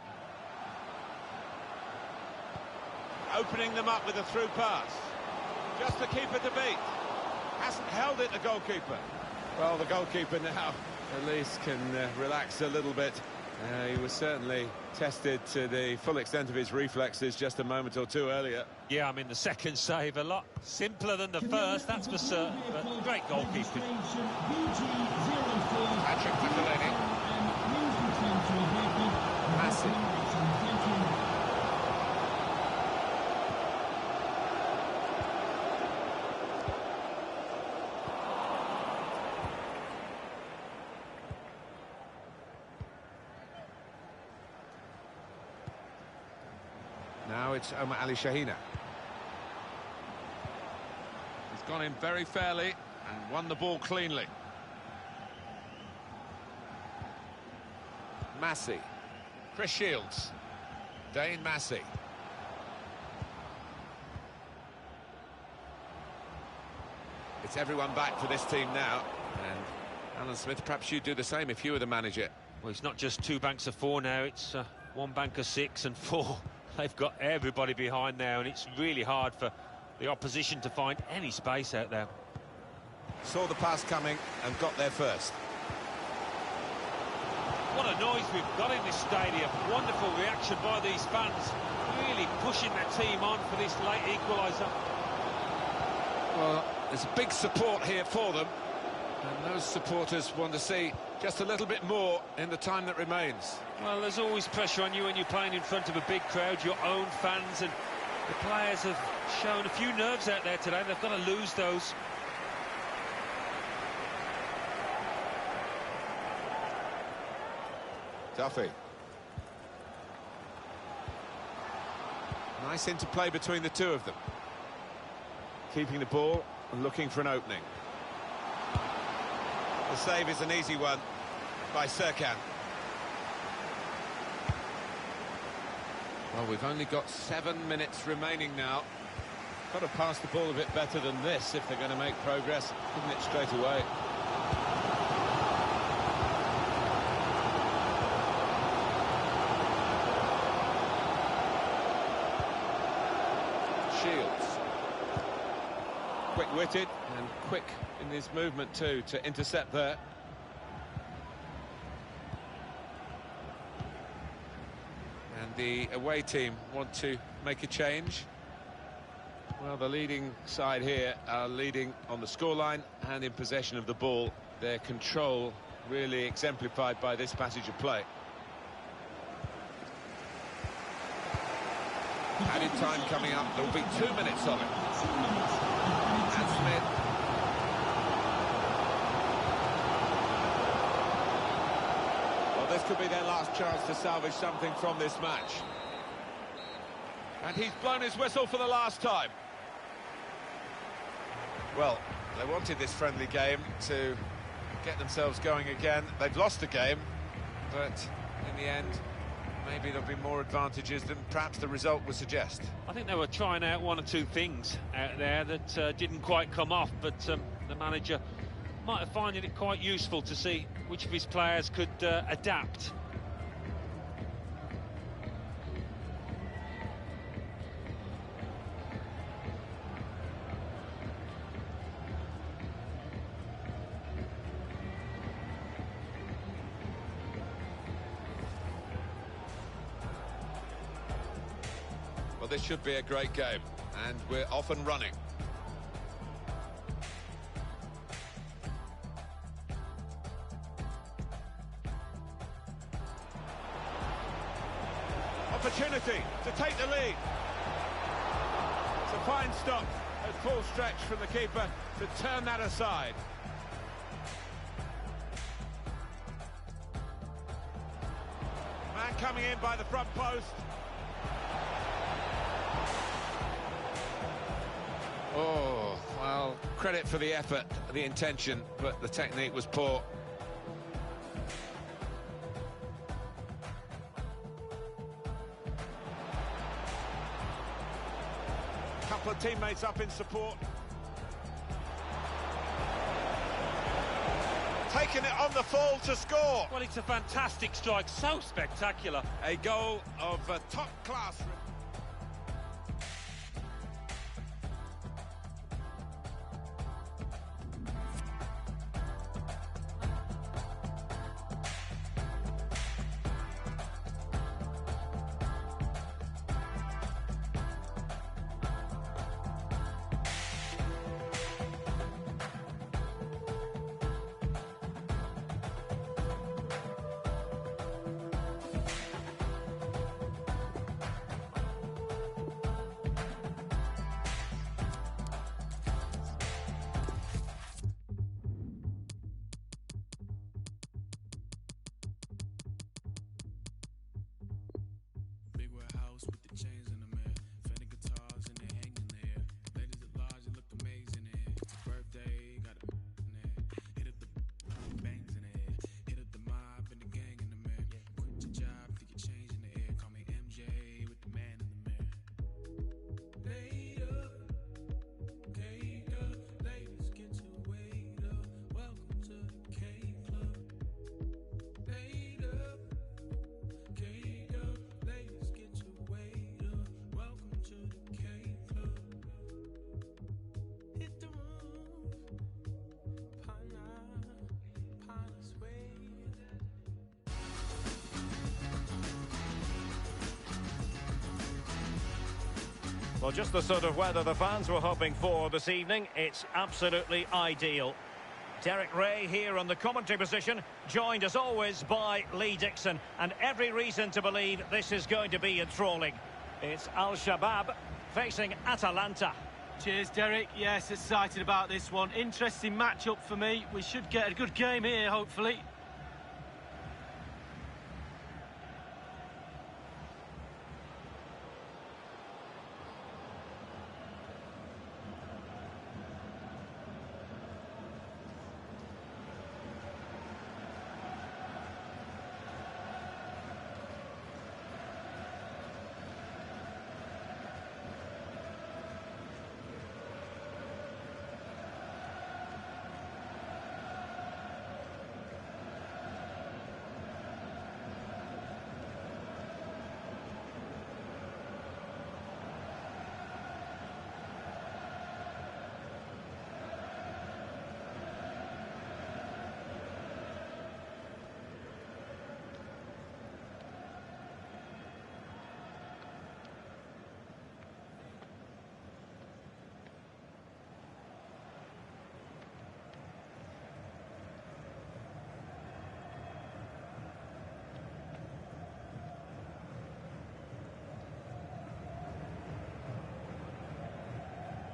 Opening them up with a through pass. Just the keeper to beat. Hasn't held it, the goalkeeper. Well, the goalkeeper now at least can relax a little bit He was certainly tested to the full extent of his reflexes just a moment or two earlier. Yeah, I mean, the second save a lot simpler than the first, that's for certain, but great goalkeeping. Patrick McElhinney. Massive. Now it's Omar Ali Shahina. He's gone in very fairly and won the ball cleanly. Massey. Chris Shields. Dane Massey. It's everyone back for this team now. And Alan Smith, perhaps you'd do the same if you were the manager. Well, it's not just 2 banks of 4 now, it's 1 bank of 6 and 4. They've got everybody behind now, and it's really hard for the opposition to find any space out there. Saw the pass coming and got there first. What a noise we've got in this stadium. Wonderful reaction by these fans, really pushing their team on for this late equaliser. Well, there's big support here for them, and those supporters want to see just a little bit more in the time that remains. Well, there's always pressure on you when you're playing in front of a big crowd, your own fans, and the players have shown a few nerves out there today. They've got to lose those. Duffy. Nice interplay between the two of them. Keeping the ball and looking for an opening. The save is an easy one by Serkan. Well, we've only got 7 minutes remaining now. Got to pass the ball a bit better than this if they're going to make progress, isn't it, straight away? Shields. Quick-witted and quick in his movement too to intercept there. And the away team want to make a change. Well, the leading side here are leading on the scoreline and in possession of the ball. Their control really exemplified by this passage of play. Added time coming up. There will be 2 minutes of it. And Smith. Well, this could be their last chance to salvage something from this match. And he's blown his whistle for the last time. Well, they wanted this friendly game to get themselves going again. They've lost the game, but in the end, maybe there'll be more advantages than perhaps the result would suggest. I think they were trying out 1 or 2 things out there that didn't quite come off, but the manager might have found it quite useful to see which of his players could adapt. Well, this should be a great game, and we're off and running. Opportunity to take the lead. It's a fine stop at full stretch from the keeper to turn that aside. Man coming in by the front post. Oh, well, credit for the effort, the intention, but the technique was poor. Couple of teammates up in support. Taking it on the full to score. Well, it's a fantastic strike, so spectacular. A goal of top class. Well, just the sort of weather the fans were hoping for this evening. It's absolutely ideal. Derek Ray here on the commentary position, joined as always by Lee Dixon, and every reason to believe this is going to be enthralling. It's Shabab facing Atalanta. Cheers, Derek. Yes, excited about this one. Interesting matchup for me. We should get a good game here, hopefully.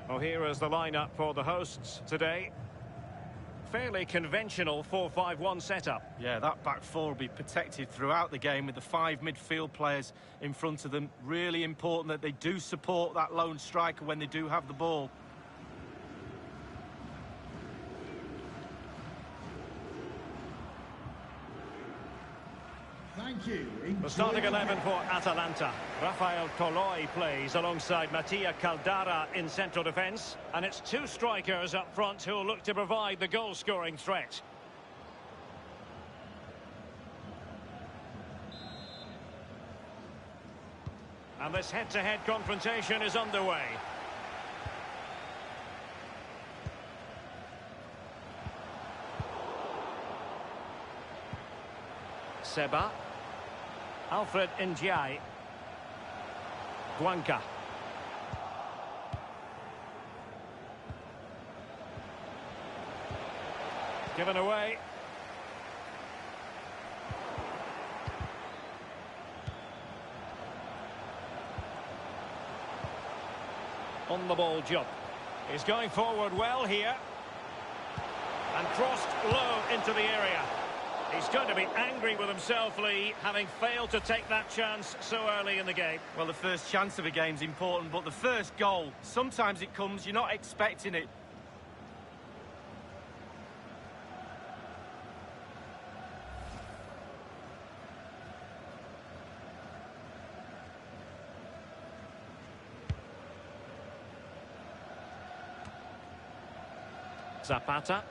Well, here is the lineup for the hosts today. Fairly conventional 4-5-1 setup. Yeah, that back four will be protected throughout the game with the 5 midfield players in front of them. Really important that they do support that lone striker when they do have the ball. Thank you. The starting 11 for Atalanta. Rafael Toloi plays alongside Mattia Caldara in central defence. And it's 2 strikers up front who will look to provide the goal-scoring threat. And this head-to-head confrontation is underway. Seba. Alfred Ndiaye. Guanca. Given away. On the ball jump. He's going forward well here. And crossed low into the area. He's going to be angry with himself, Lee, having failed to take that chance so early in the game. Well, the first chance of a game's important, but the first goal, sometimes it comes, you're not expecting it. Zapata.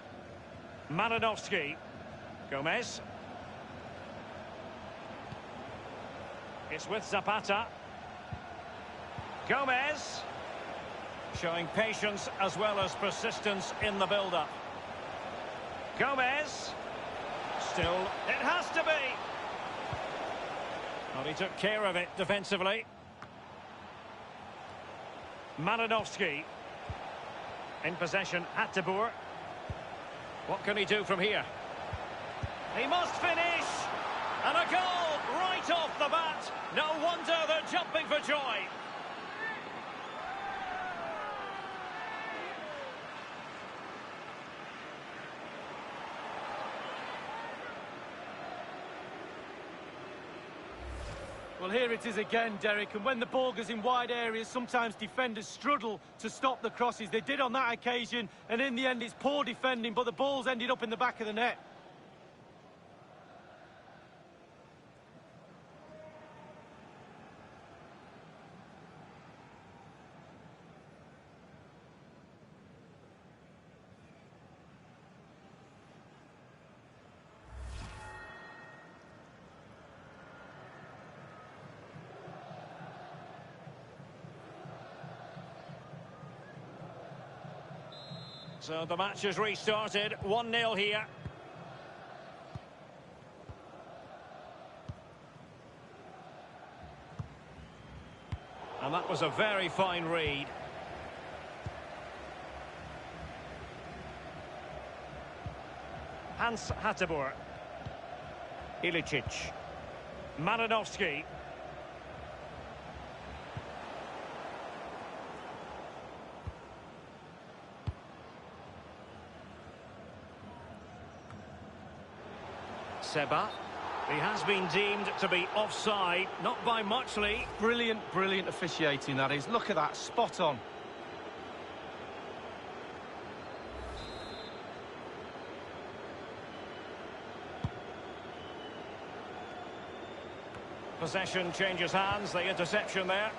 Malinovsky. Gomez. It's with Zapata. Gomez. Showing patience as well as persistence in the build-up. Gomez. Still, it has to be. Well, he took care of it defensively. Malinovsky. In possession, Attebur. What can he do from here? He must finish! And a goal right off the bat! No wonder they're jumping for joy! Well, here it is again, Derek, and when the ball goes in wide areas, sometimes defenders struggle to stop the crosses. They did on that occasion, and in the end it's poor defending, but the ball's ended up in the back of the net. So the match has restarted, 1-0 here. And that was a very fine read. Hans Hateboer. Ilicic. Malinovsky. Seba. He has been deemed to be offside, not by much, Lee. Brilliant, brilliant officiating, that is. Look at that, spot on. Possession changes hands, the interception there.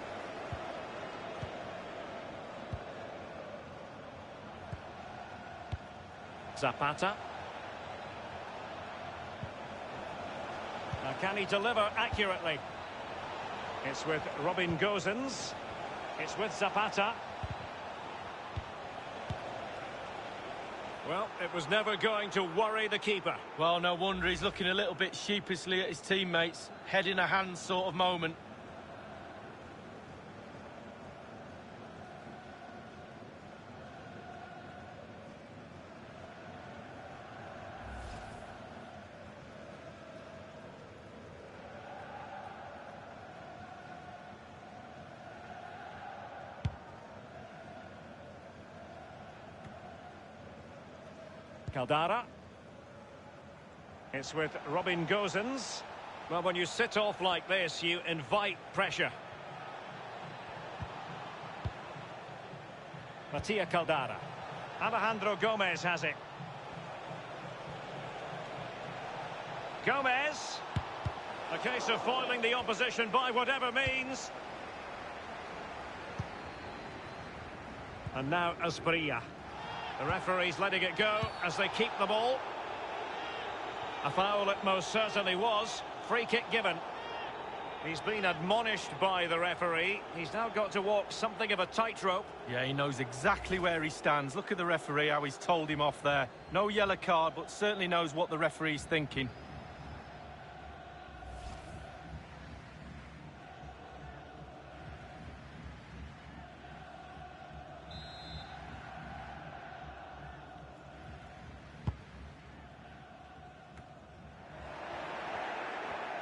Zapata. Now, can he deliver accurately? It's with Robin Gosens. It's with Zapata. Well, it was never going to worry the keeper. Well, no wonder he's looking a little bit sheepishly at his teammates. Head in a hand sort of moment. Caldara. It's with Robin Gosens. Well, when you sit off like this, you invite pressure. Mattia Caldara. Alejandro Gomez has it. Gomez. A case of foiling the opposition by whatever means. And now Asprilla. The referee's letting it go as they keep the ball. A foul it most certainly was. Free kick given. He's been admonished by the referee. He's now got to walk something of a tightrope. Yeah, he knows exactly where he stands. Look at the referee, how he's told him off there. No yellow card, but certainly knows what the referee's thinking.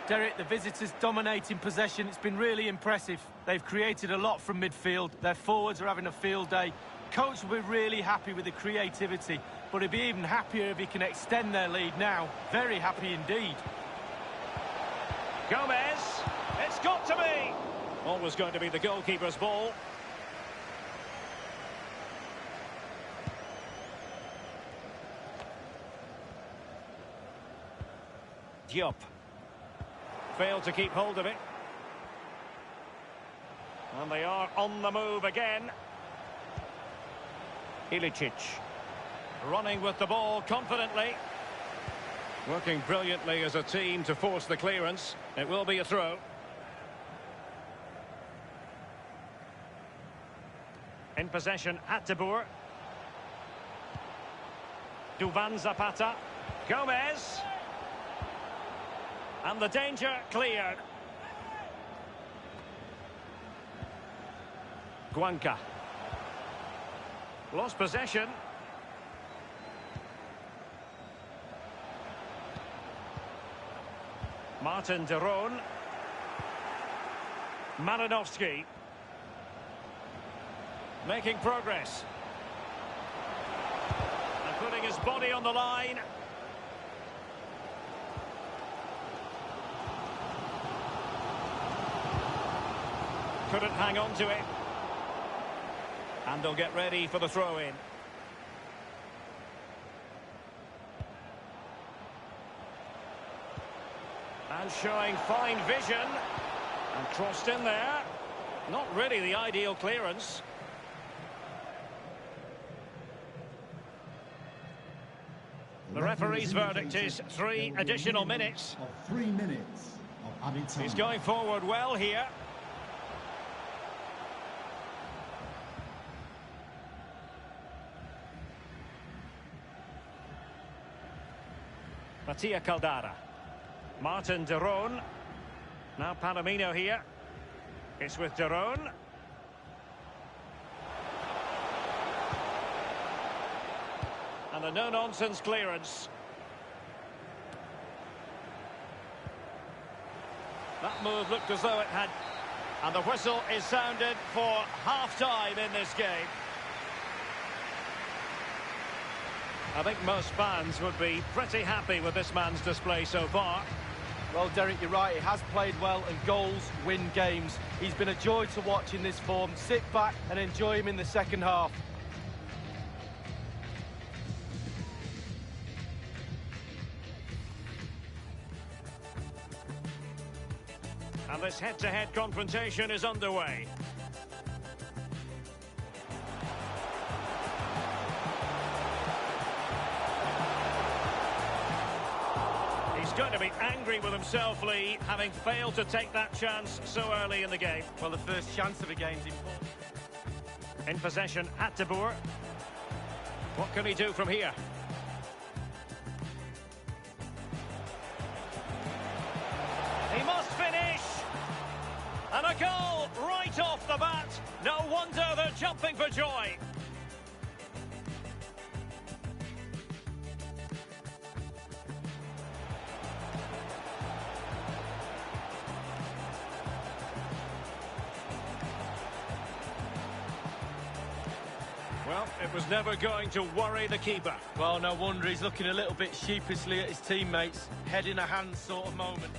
Derek, the visitors dominating possession. It's been really impressive. They've created a lot from midfield. Their forwards are having a field day. Coach will be really happy with the creativity, but he'll be even happier if he can extend their lead now. Very happy indeed. Gomez, it's got to be. Always going to be the goalkeeper's ball. Diop. Failed to keep hold of it. And they are on the move again. Ilicic. Running with the ball confidently. Working brilliantly as a team to force the clearance. It will be a throw. In possession, Hateboer. Duvan Zapata. Gomez. And the danger cleared. Guanca. Lost possession. Martin de Roon. Malinovsky. Making progress. And putting his body on the line. Couldn't hang on to it. And they'll get ready for the throw-in. And showing fine vision. And crossed in there. Not really the ideal clearance. The referee's verdict is 3 additional minutes. 3 minutes of added time. He's going forward well here. Mattia Caldara. Martin de Roon. Now Palomino here. It's with de Roon. And a no-nonsense clearance. That move looked as though it had... And the whistle is sounded for half-time in this game. I think most fans would be pretty happy with this man's display so far. Well, Derek, you're right. He has played well, and goals win games. He's been a joy to watch in this form. Sit back and enjoy him in the second half. And this head-to-head confrontation is underway. He's going to be angry with himself, Lee, having failed to take that chance so early in the game. Well, the first chance of the game's important. In possession, Atteboer. What can he do from here? He must finish! And a goal right off the bat. No wonder they're jumping for joy. Well, it was never going to worry the keeper. Well, no wonder he's looking a little bit sheepishly at his teammates. Head in a hand sort of moment.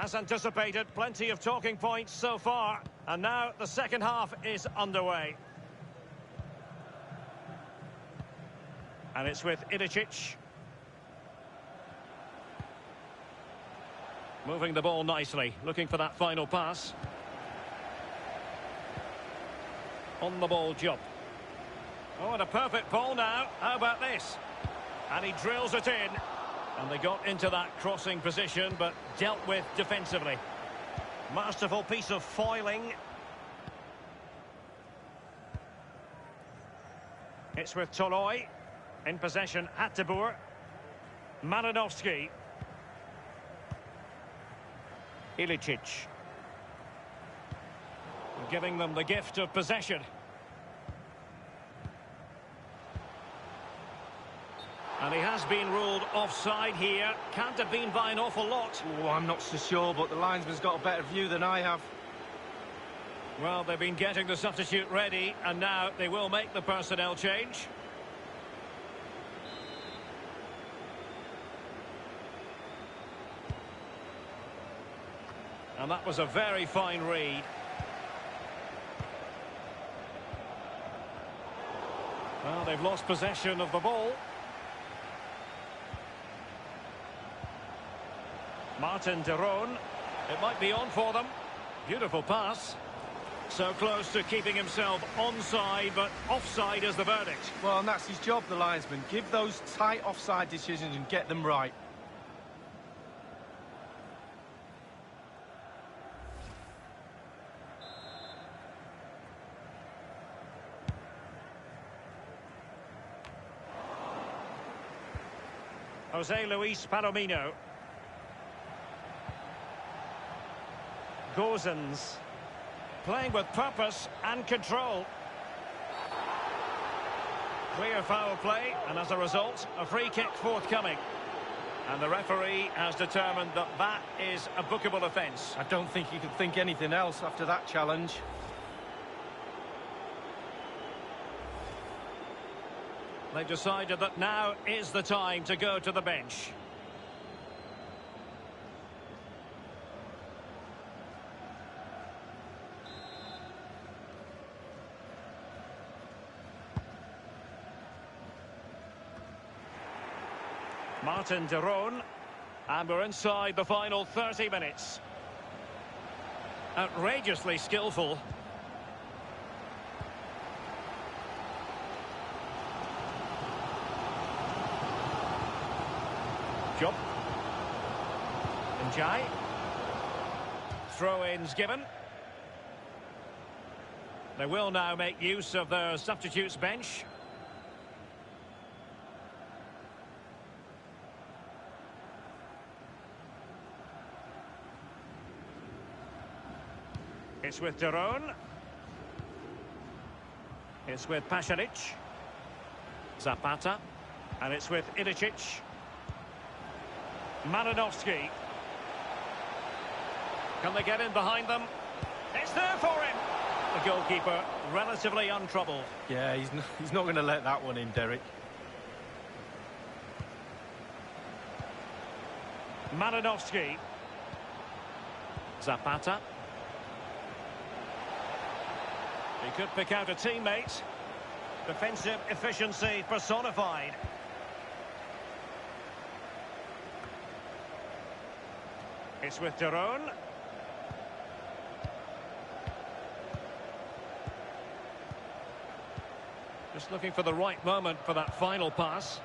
As anticipated, plenty of talking points so far. And now the second half is underway. And it's with Ilicic. Moving the ball nicely, looking for that final pass. On the ball job. Oh, and a perfect ball now. How about this? And he drills it in. And they got into that crossing position, but dealt with defensively. Masterful piece of foiling. It's with Toloi. In possession, Atteboer. Malinowski. Ilicic. Giving them the gift of possession. And he has been ruled offside here. Can't have been by an awful lot. Oh, I'm not so sure, but the linesman's got a better view than I have. Well, they've been getting the substitute ready, and now they will make the personnel change. And that was a very fine read. Well, they've lost possession of the ball. Martin de Roon. It might be on for them. Beautiful pass. So close to keeping himself onside, but offside is the verdict. Well, and that's his job, the linesman. Give those tight offside decisions and get them right. Jose Luis Palomino. Gozens. Playing with purpose and control. Clear foul play, and as a result, a free kick forthcoming. And the referee has determined that that is a bookable offence. I don't think you can think anything else after that challenge. They've decided that now is the time to go to the bench. Martin de Roon. And we're inside the final 30 minutes. Outrageously skillful. Job. Njai. Throw-ins given. They will now make use of their substitutes bench. It's with Daron. It's with Pasalic. Zapata. And it's with Ilicic. Malinovsky. Can they get in behind them? It's there for him. The goalkeeper relatively untroubled. Yeah, he's not going to let that one in, Derek. Malinovsky. Zapata. He could pick out a teammate. Defensive efficiency personified. It's with Daron. Just looking for the right moment for that final pass.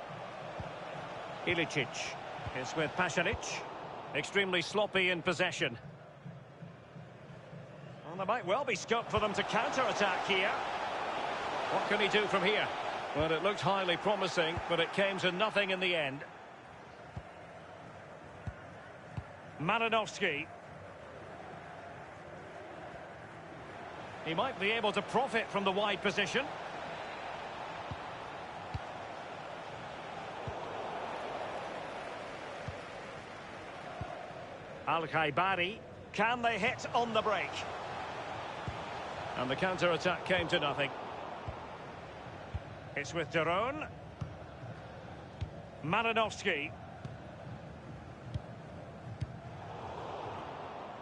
Ilicic. It's with Pasalic. Extremely sloppy in possession. Well, there might well be scope for them to counter-attack here. What can he do from here? Well, it looked highly promising, but it came to nothing in the end. Malinovsky. He might be able to profit from the wide position. Al-Khaibari. Can they hit on the break? And the counter-attack came to nothing. It's with Daron. Malinovsky.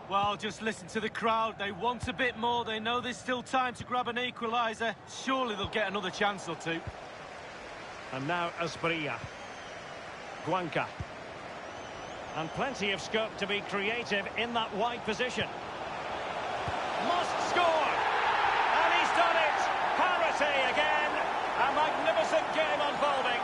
Well, just listen to the crowd. They want a bit more. They know there's still time to grab an equaliser. Surely they'll get another chance or two. And now Asprilla. Guanca. And plenty of scope to be creative in that wide position. Must score! And he's done it! Parity again! A magnificent game unfolding.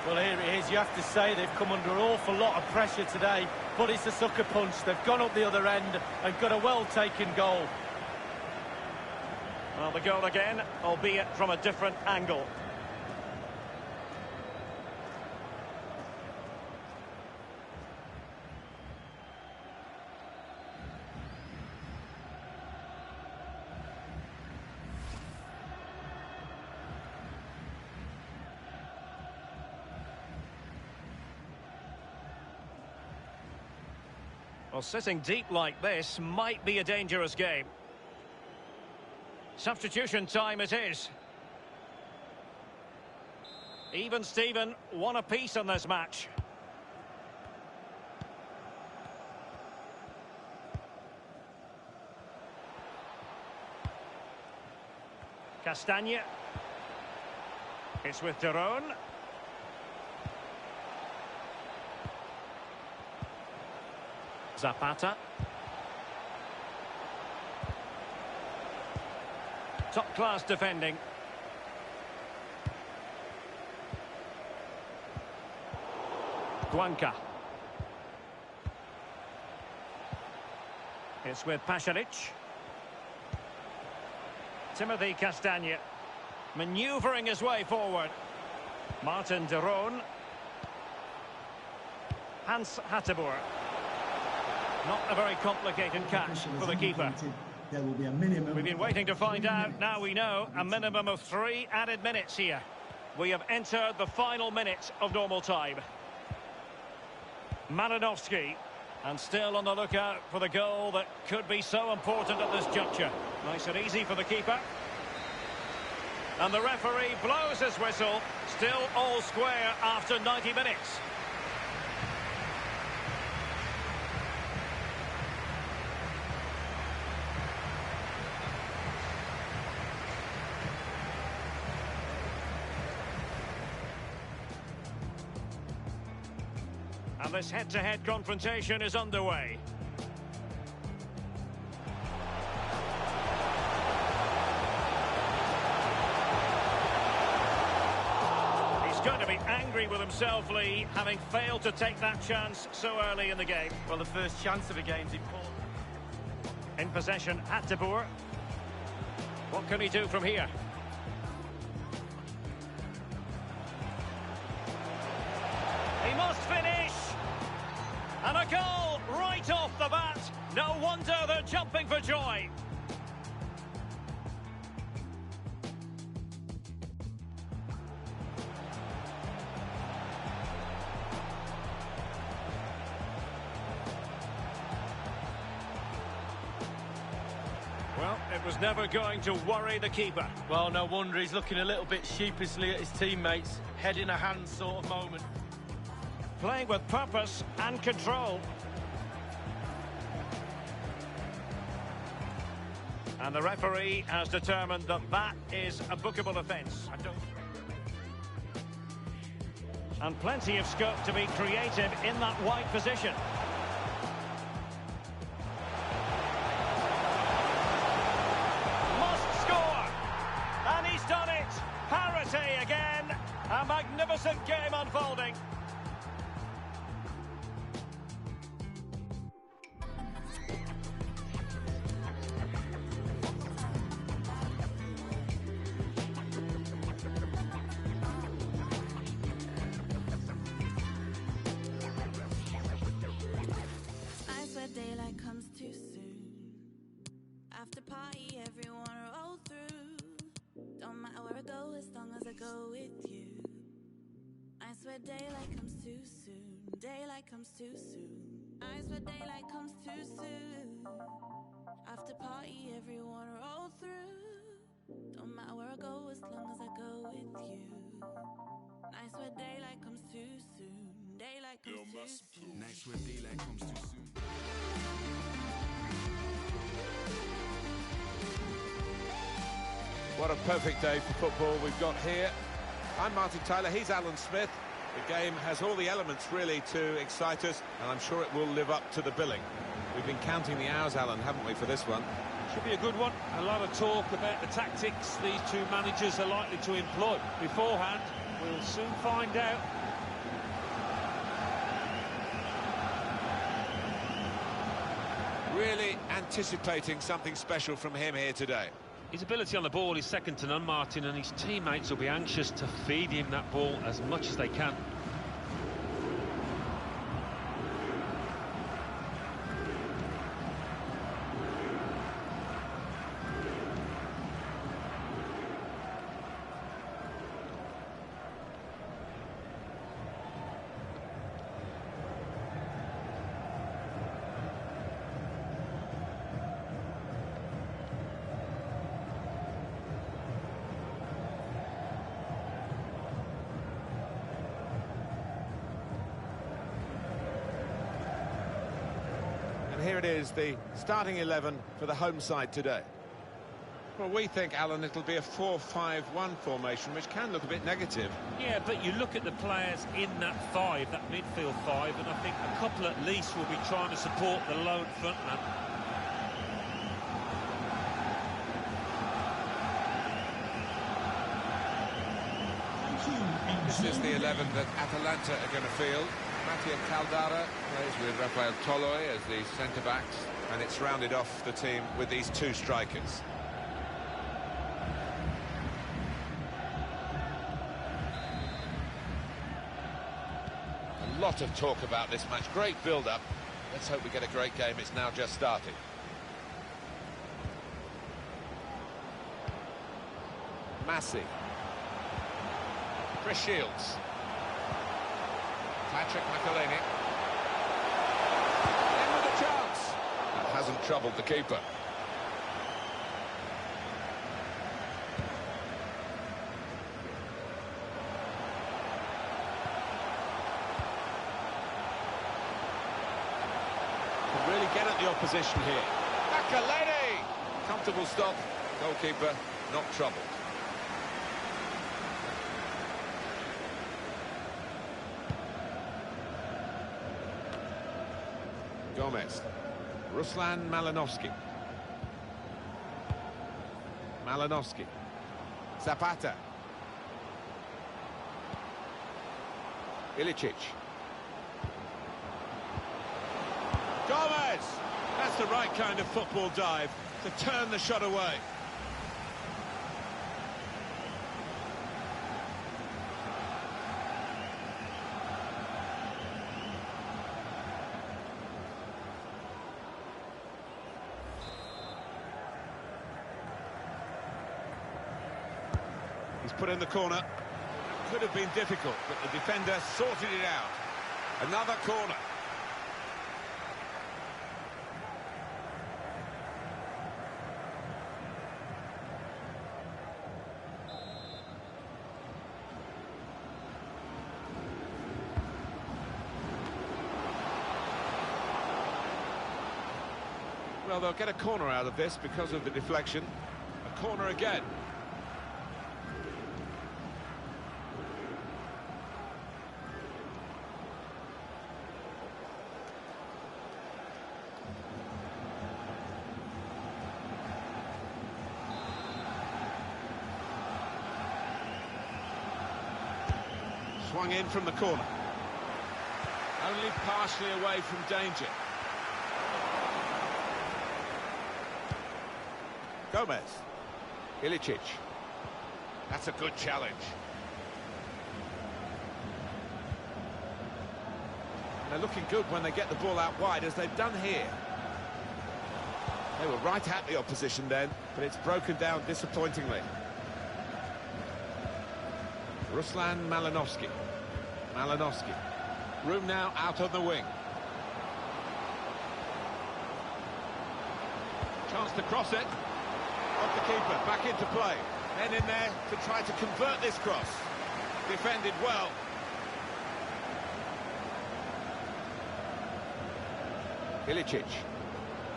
Well, here it is. You have to say they've come under an awful lot of pressure today, but it's a sucker punch. They've gone up the other end and got a well-taken goal. Well, the goal again, albeit from a different angle. Well, sitting deep like this might be a dangerous game. Substitution time it is. Even Steven, one apiece on this match. Castagne. It's with Daron. Zapata. Top-class defending. Guanca. It's with Pasalic. Timothy Castagne. Manoeuvring his way forward. Martin Daron. Hans Hateboer. Not a very complicated catch for the keeper. There will be a minimum. We've been waiting to find out. Now we know a minimum of 3 added minutes here. We have entered the final minute of normal time. Malinovsky. And still on the lookout for the goal that could be so important at this juncture. Nice and easy for the keeper. And the referee blows his whistle. Still all square after 90 minutes. And this head-to-head confrontation is underway. He's going to be angry with himself, Lee, having failed to take that chance so early in the game. Well, the first chance of a game's important. In possession, Hateboer. What can he do from here? must finish. And a goal right off the bat. No wonder they're jumping for joy. Well, it was never going to worry the keeper. Well, no wonder he's looking a little bit sheepishly at his teammates. Head in a hand sort of moment. Playing with purpose and control. And the referee has determined that that is a bookable offence. And plenty of scope to be creative in that wide position. Must score! And he's done it! Parity again! A magnificent game unfolding. Daylight comes too soon. After party, everyone roll through. Don't matter where I go, as long as I go with you. I swear daylight comes too soon. Daylight comes too soon. I swear daylight comes too soon. After party, everyone roll through. Don't matter where I go, as long as I go with you. I swear daylight comes too soon. Daylight comes too soon. Nights where daylight comes too soon. What a perfect day for football we've got here. I'm Martin Tyler, he's Alan Smith. The game has all the elements really to excite us, and I'm sure it will live up to the billing. We've been counting the hours, Alan, haven't we, for this one? Should be a good one. A lot of talk about the tactics these two managers are likely to employ beforehand. We'll soon find out. Really anticipating something special from him here today. His ability on the ball is second to none, Martin, and his teammates will be anxious to feed him that ball as much as they can. Here it is, the starting 11 for the home side today. Well, we think, Alan, it'll be a 4-5-1 formation, which can look a bit negative. Yeah, but you look at the players in that five, that midfield five, and I think a couple at least will be trying to support the lone frontman. This is the 11 that Atalanta are going to field. Mattia Caldara plays with Rafael Toloi as the centre-backs, and it's rounded off the team with these two strikers. A lot of talk about this match. Great build-up. Let's hope we get a great game. It's now just started. Massey. Chris Shields. Patrick McElhaney. In with a chance. That hasn't troubled the keeper. Can really get at the opposition here. McElhaney! Comfortable stop. Goalkeeper not troubled. Gomez. Ruslan Malinovsky. Malinovsky. Zapata. Ilicic. Gomez! That's the right kind of football dive, to turn the shot away. He's put in the corner. Could have been difficult, but the defender sorted it out. Another corner. Well, they'll get a corner out of this because of the deflection. A corner again. Swung in from the corner. Only partially away from danger. Gomez. Ilicic. That's a good challenge. They're looking good when they get the ball out wide, as they've done here. They were right at the opposition then, but it's broken down disappointingly. Ruslan Malinovsky. Malinovsky. Room now out on the wing. Chance to cross it. Off the keeper, back into play. Men in there to try to convert this cross. Defended well. Ilicic.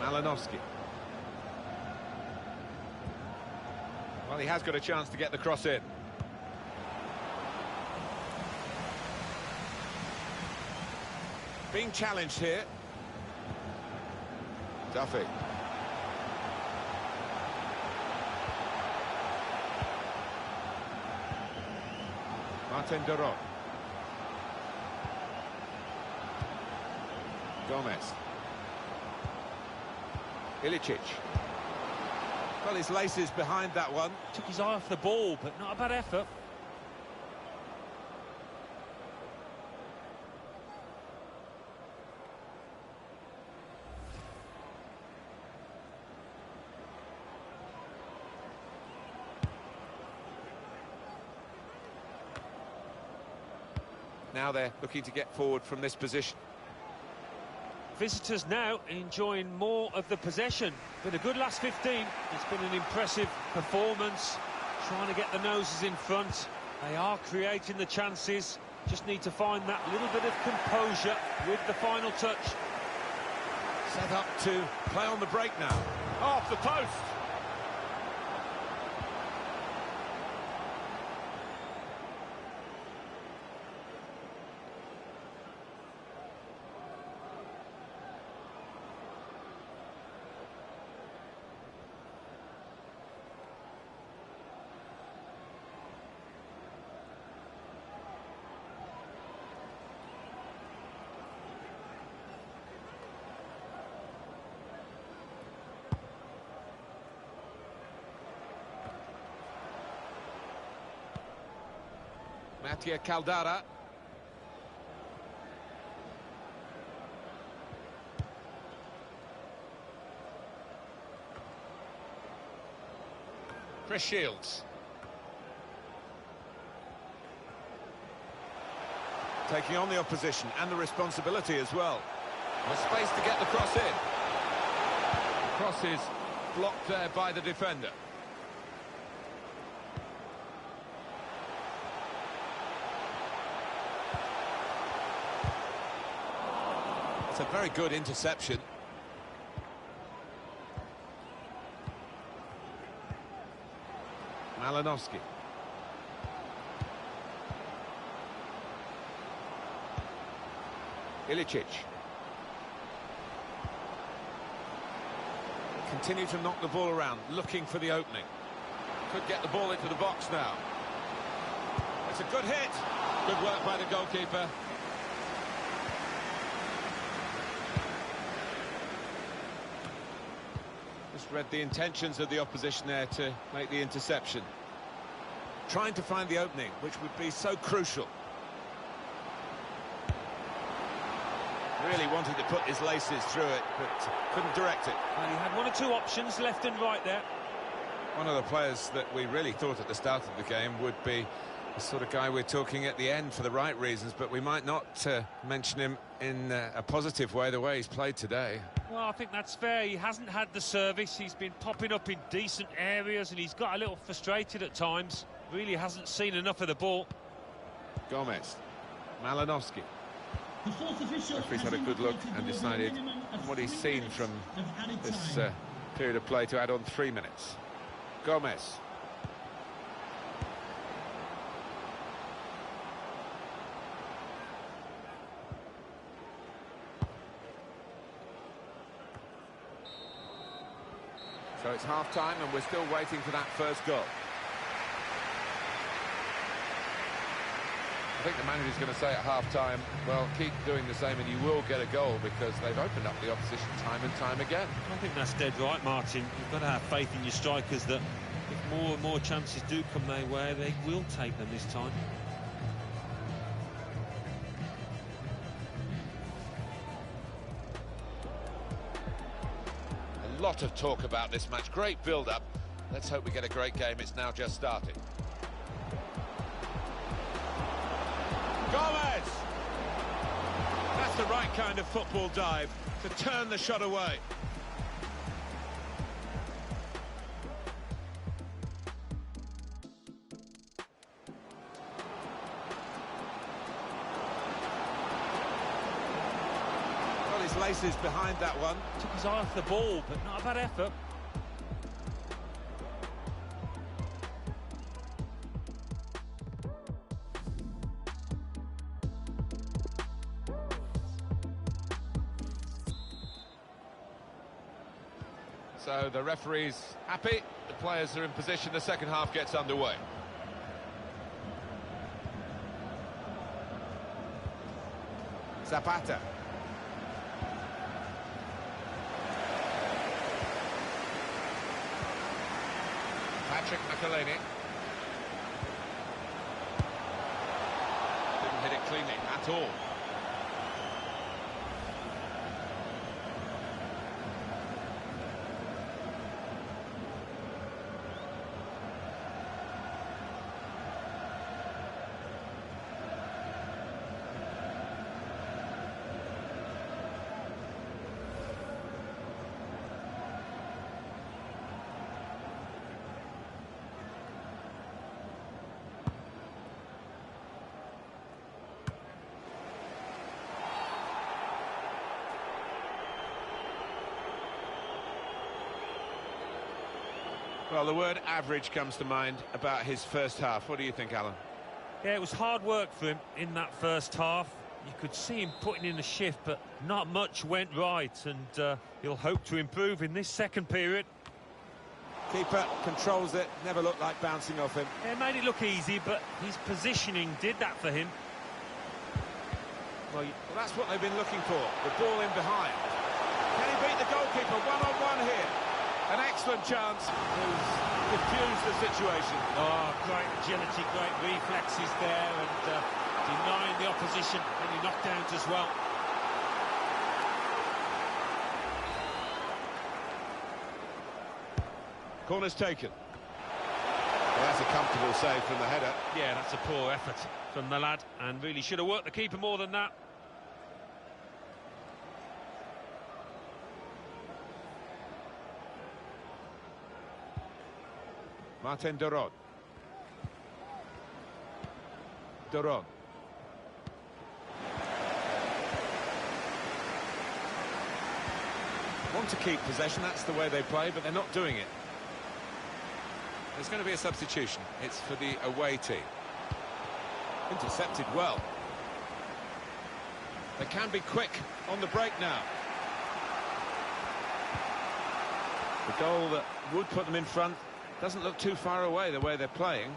Malinovsky. Well, he has got a chance to get the cross in. Being challenged here. Duffy. Martin de Roo. Gomez. Ilicic. Well, his laces behind that one. Took his eye off the ball, but not a bad effort. Now they're looking to get forward from this position. Visitors now enjoying more of the possession. Been a good last 15. It's been an impressive performance. Trying to get the noses in front. They are creating the chances. Just need to find that little bit of composure with the final touch. Set up to play on the break now. Off the post. Mattia Caldara. Chris Shields. Taking on the opposition and the responsibility as well. There's space to get the cross in. The cross is blocked there by the defender. It's a very good interception. Malinovsky. Ilicic. Continue to knock the ball around, looking for the opening. Could get the ball into the box now. It's a good hit. Good work by the goalkeeper. Just read the intentions of the opposition there to make the interception. Trying to find the opening, which would be so crucial. Really wanted to put his laces through it, but couldn't direct it. Well, he had one or two options, left and right there. One of the players that we really thought at the start of the game would be the sort of guy we're talking at the end for the right reasons, but we might not mention him in a positive way, the way he's played today. Well, I think that's fair. He hasn't had the service. He's been popping up in decent areas and he's got a little frustrated at times. Really hasn't seen enough of the ball. Gomez, Malinowski. The fourth official Referee's had a good look and decided what he's seen from this period of play to add on 3 minutes. Gomez. So it's half-time and we're still waiting for that first goal. I think the manager's going to say at half-time, well, keep doing the same and you will get a goal, because they've opened up the opposition time and time again. I think that's dead right, Martin. You've got to have faith in your strikers that if more and more chances do come their way, they will take them this time. A lot of talk about this match. Great build-up. Let's hope we get a great game. It's now just started. Gomez! That's the right kind of football dive to turn the shot away. Well, his laces behind that one. Took his eye off the ball, but not a bad effort. So the referee's happy, the players are in position, the second half gets underway. Zapata. Patrick McAleny. Didn't hit it cleanly at all. Well, the word average comes to mind about his first half. What do you think, Alan? Yeah, it was hard work for him in that first half. You could see him putting in a shift, but not much went right, and he'll hope to improve in this second period. Keeper controls it, never looked like bouncing off him. Yeah, it made it look easy, but his positioning did that for him. Well, that's what they've been looking for, the ball in behind. Can he beat the goalkeeper one-on-one here? An excellent chance to diffuse the situation. Oh, great agility, great reflexes there, and denying the opposition any knockdowns as well. Corner's taken. Well, that's a comfortable save from the header. Yeah, that's a poor effort from the lad, and really should have worked the keeper more than that. Martin Duron. Duron. Want to keep possession, that's the way they play, but they're not doing it. There's going to be a substitution. It's for the away team. Intercepted well. They can be quick on the break now. The goal that would put them in front doesn't look too far away the way they're playing.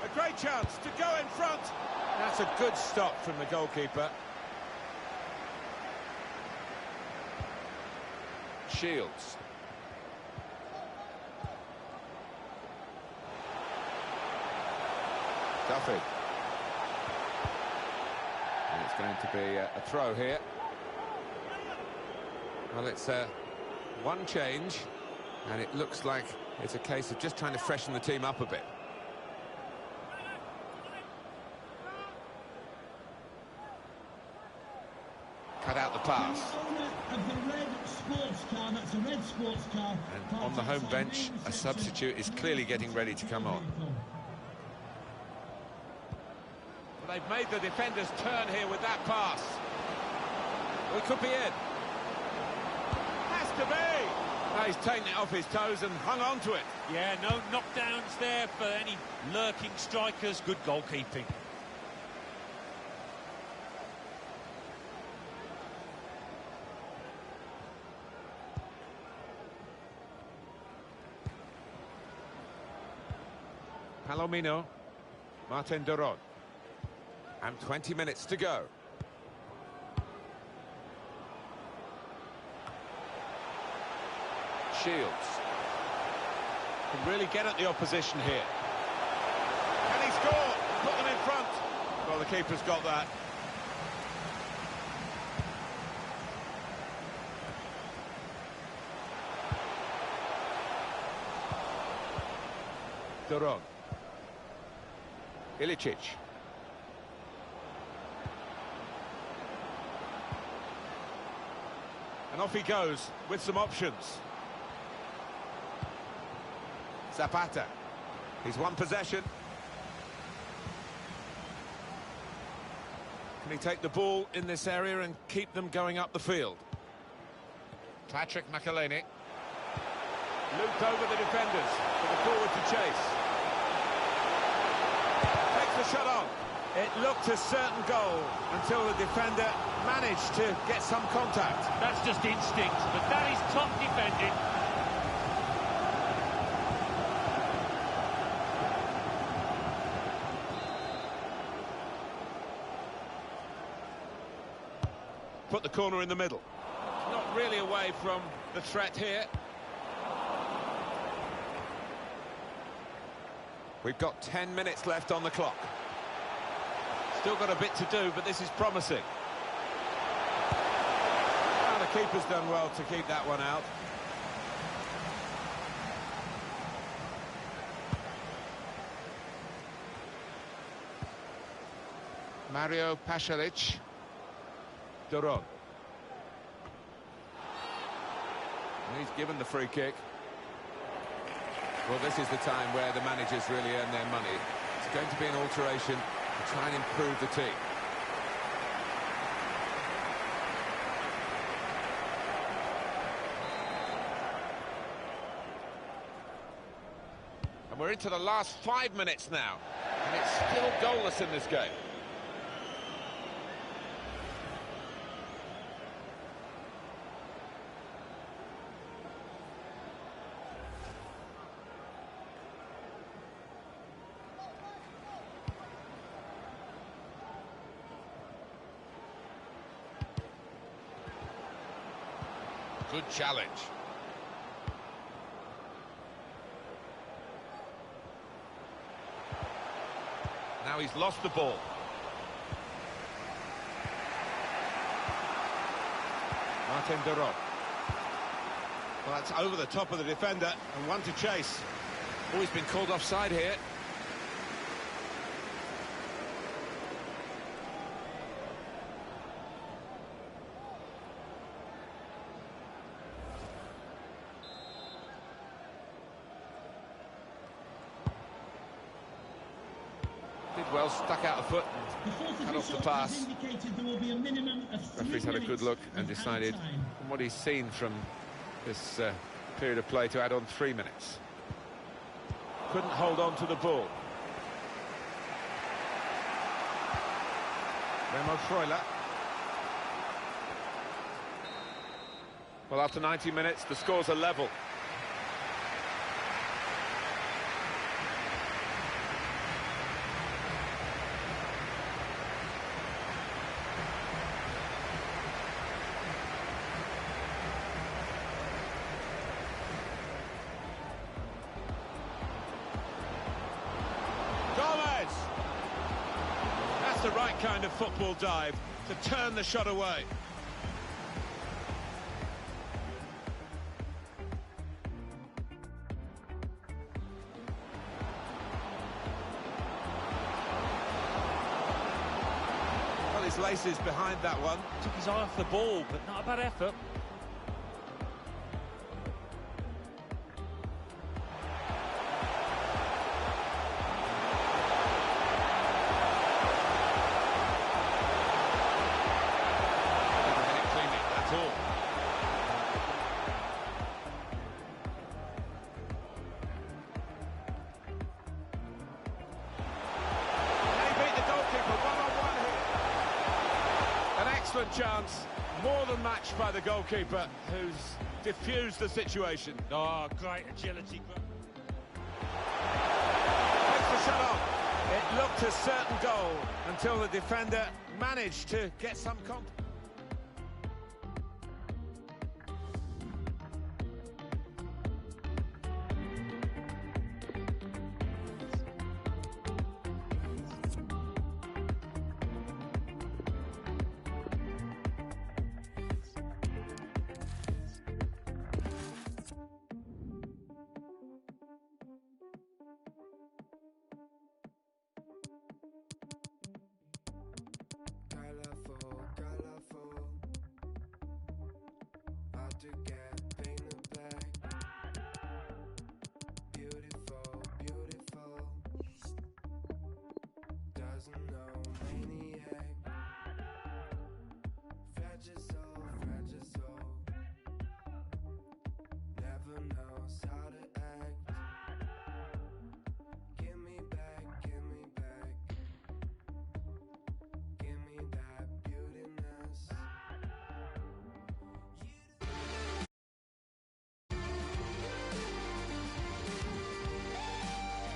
A great chance to go in front. That's a good stop from the goalkeeper. Shields. Duffy. And it's going to be a throw here. Well, it's one change, and it looks like It's a case of just trying to freshen the team up a bit. Cut out the pass. Of the red sports car, that's a red sports car. And on the home bench, a substitute is clearly getting ready to come on. Well, they've made the defenders turn here with that pass. Well, it could be it. Has to be! Now he's taken it off his toes and hung on to it. Yeah, no knockdowns there for any lurking strikers. Good goalkeeping. Palomino, Martin Duron, and 20 minutes to go. Shields can really get at the opposition here. Can he score? Put them in front. Well, the keeper's got that. Duron, Ilicic. And off he goes with some options. Zapata. He's won possession. Can he take the ball in this area and keep them going up the field? Patrick McElhaney. Looped over the defenders for the forward to chase. Takes the shot on. It looked a certain goal until the defender managed to get some contact. That's just instinct, but that is top defending. Put the corner in the middle. Not really away from the threat here. We've got 10 minutes left on the clock. Still got a bit to do, but this is promising. Well, the keeper's done well to keep that one out. Mario Pasalic. Duron. He's given the free kick. Well, this is the time where the managers really earn their money. It's going to be an alteration to try and improve the team. And we're into the last 5 minutes now. And it's still goalless in this game. Good challenge. Now he's lost the ball. Martin Duron. Well, that's over the top of the defender and one to chase. Oh, he's been called offside here. Well, stuck out a foot and cut off the pass. Referee's had a good look and decided, from what he's seen from this period of play, to add on 3 minutes. Couldn't hold on to the ball. Remo Freuler. Well, after 90 minutes, the scores are level. The right kind of football dive to turn the shot away. places behind that one. Took his eye off the ball, but not a bad effort. Excellent chance, more than matched by the goalkeeper, who's diffused the situation. Oh, great agility. Takes the shot off. It looked a certain goal until the defender managed to get some contact.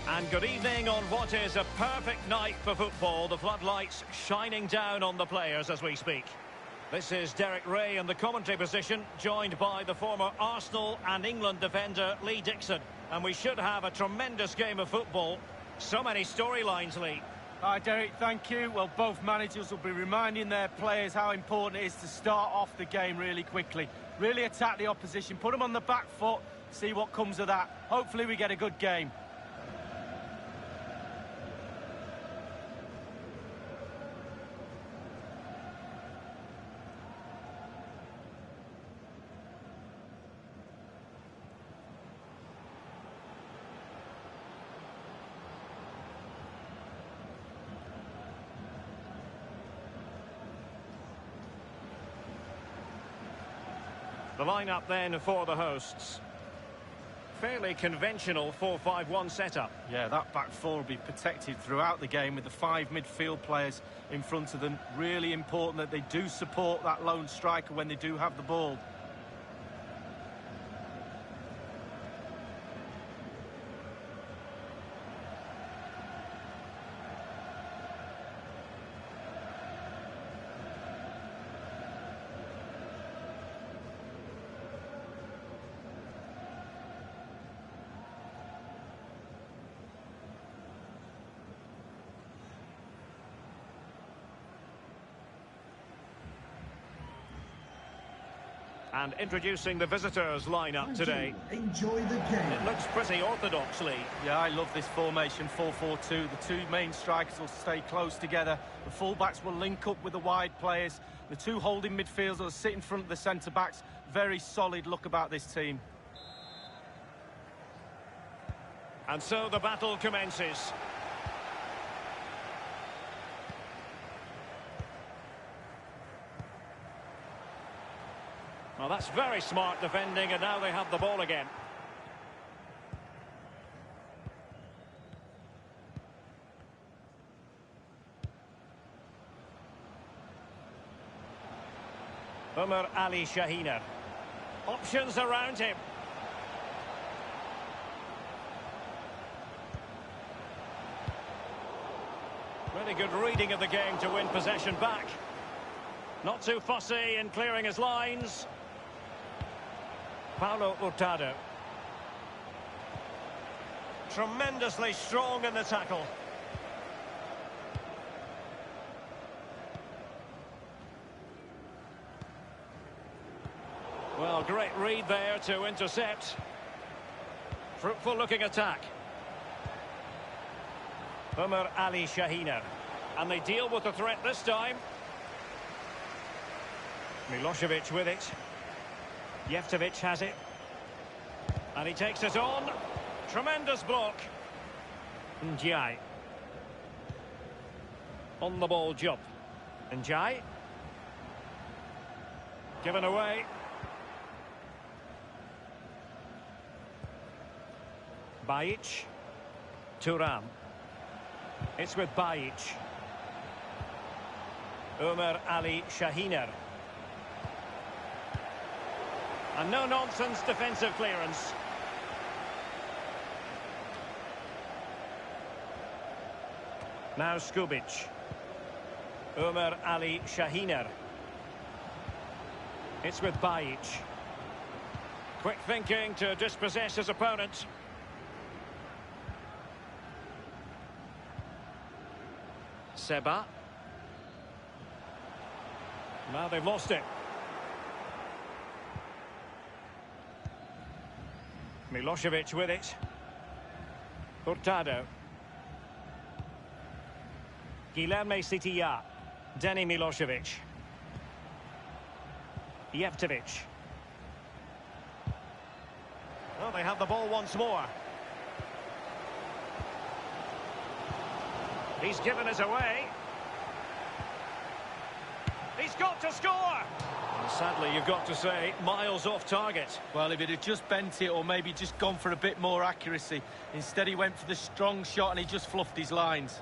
And good evening on what is a perfect night for football. The floodlights shining down on the players as we speak. This is Derek Ray in the commentary position, joined by the former Arsenal and England defender Lee Dixon. And we should have a tremendous game of football. So many storylines, Lee. Hi, Derek, thank you. Well, both managers will be reminding their players how important it is to start off the game really quickly. Really attack the opposition, put them on the back foot, see what comes of that. Hopefully we get a good game. The lineup then for the hosts. Fairly conventional 4-5-1 setup. Yeah, that back four will be protected throughout the game with the 5 midfield players in front of them. Really important that they do support that lone striker when they do have the ball. And introducing the visitors lineup today. Enjoy the game. It looks pretty orthodox, Lee. Yeah, I love this formation, 4-4-2. The 2 main strikers will stay close together. The full-backs will link up with the wide players. The 2 holding midfielders will sit in front of the centre-backs. Very solid look about this team. And so the battle commences. Well, that's very smart defending, and now they have the ball again. Umar Ali Shahiner. Options around him. Really good reading of the game to win possession back. Not too fussy in clearing his lines. Paulo Hurtado. Tremendously strong in the tackle. Well, great read there to intercept. Fruitful looking attack. Umar Ali Shahiner. And they deal with the threat this time. Milosevic with it. Jeftovic has it. And he takes it on. Tremendous block. Njai. On the ball job. Njai. Given away. Bajic. Thuram. It's with Bajic. Ömer Ali Şahiner. And no-nonsense defensive clearance. Now Skubic. Ömer Ali Şahiner. It's with Bajic. Quick thinking to dispossess his opponent. Seba. Now they've lost it. Milosevic with it. Hurtado. Guilherme Sitilla. Deni Milosevic. Jeftovic. Oh, they have the ball once more. He's given us away. He's got to score! And sadly, you've got to say, miles off target. Well, if it had just bent it or maybe just gone for a bit more accuracy. Instead, he went for the strong shot and he just fluffed his lines.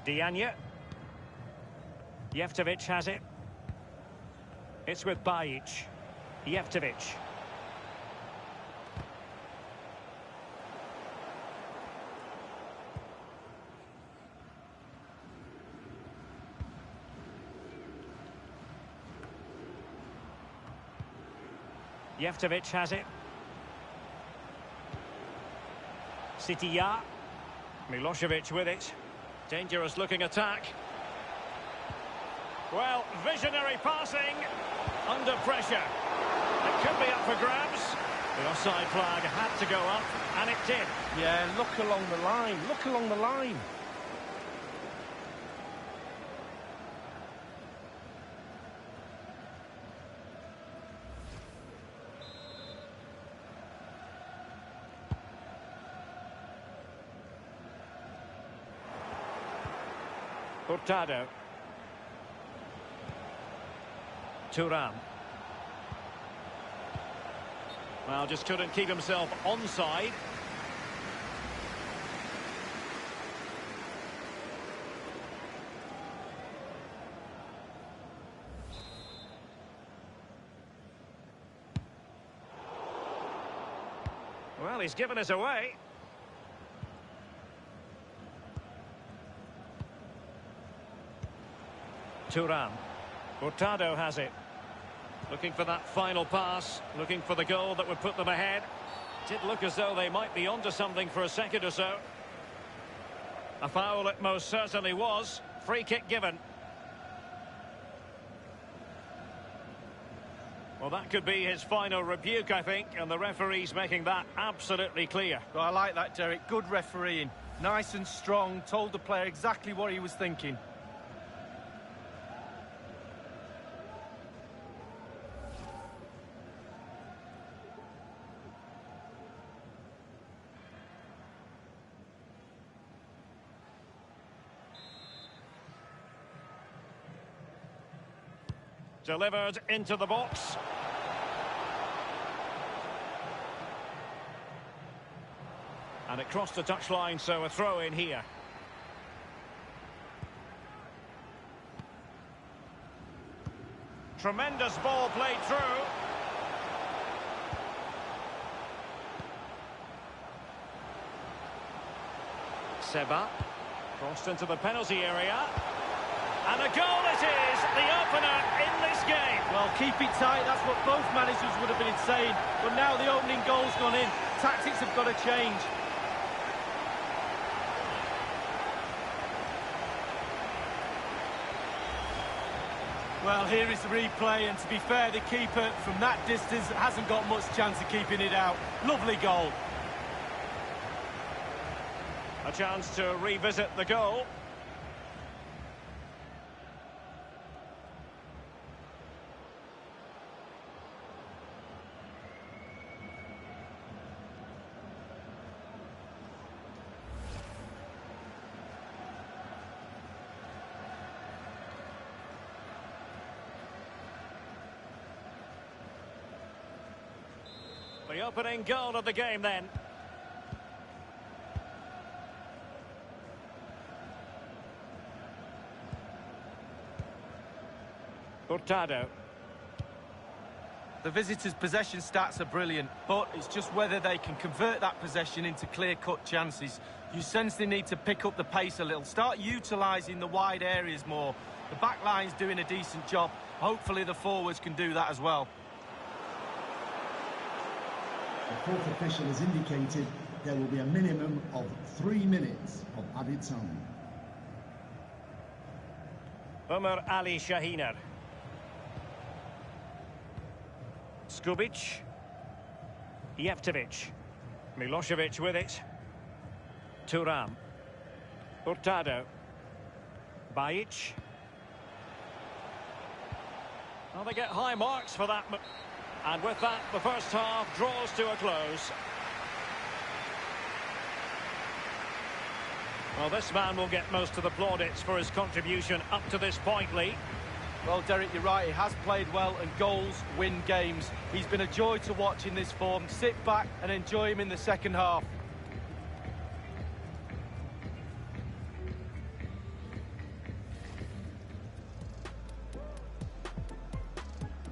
Diagne. Jeftovic has it. It's with Bajic. Jeftovic. Jeftovic has it. Sitilla. Milosevic with it. Dangerous looking attack. Well, visionary passing. Under pressure. It could be up for grabs. The offside flag had to go up, and it did. Yeah, look along the line. Look along the line. Hurtado. Thuram. Well, just couldn't keep himself onside. Well, he's given us away. Thuram. Hurtado has it. Looking for that final pass. Looking for the goal that would put them ahead. Did look as though they might be onto something for a second or so. A foul it most certainly was. Free kick given. Well, that could be his final rebuke, I think, and the referee's making that absolutely clear. Well, I like that, Derek. Good refereeing. Nice and strong. Told the player exactly what he was thinking. Delivered into the box. And it crossed the touchline, so a throw in here. Tremendous ball played through. Seba. Crossed into the penalty area. And a goal it is, the opener in this game. Well, keep it tight, that's what both managers would have been saying. But now the opening goal's gone in. Tactics have got to change. Well, here is the replay, and to be fair, the keeper from that distance hasn't got much chance of keeping it out. Lovely goal. A chance to revisit the goal. The opening goal of the game then. Hurtado. The visitors' possession stats are brilliant, but it's just whether they can convert that possession into clear-cut chances. You sense they need to pick up the pace a little, start utilising the wide areas more. The back line's doing a decent job. Hopefully the forwards can do that as well. The fourth official has indicated there will be a minimum of 3 minutes of added time. Umar Ali Shahiner. Skubic. Jeftovic. Milosevic with it. Thuram. Hurtado. Bajic. Well, they get high marks for that. And with that, the first half draws to a close. Well, this man will get most of the plaudits for his contribution up to this point, Lee. Well, Derek, you're right. He has played well, and goals win games. He's been a joy to watch in this form. Sit back and enjoy him in the second half.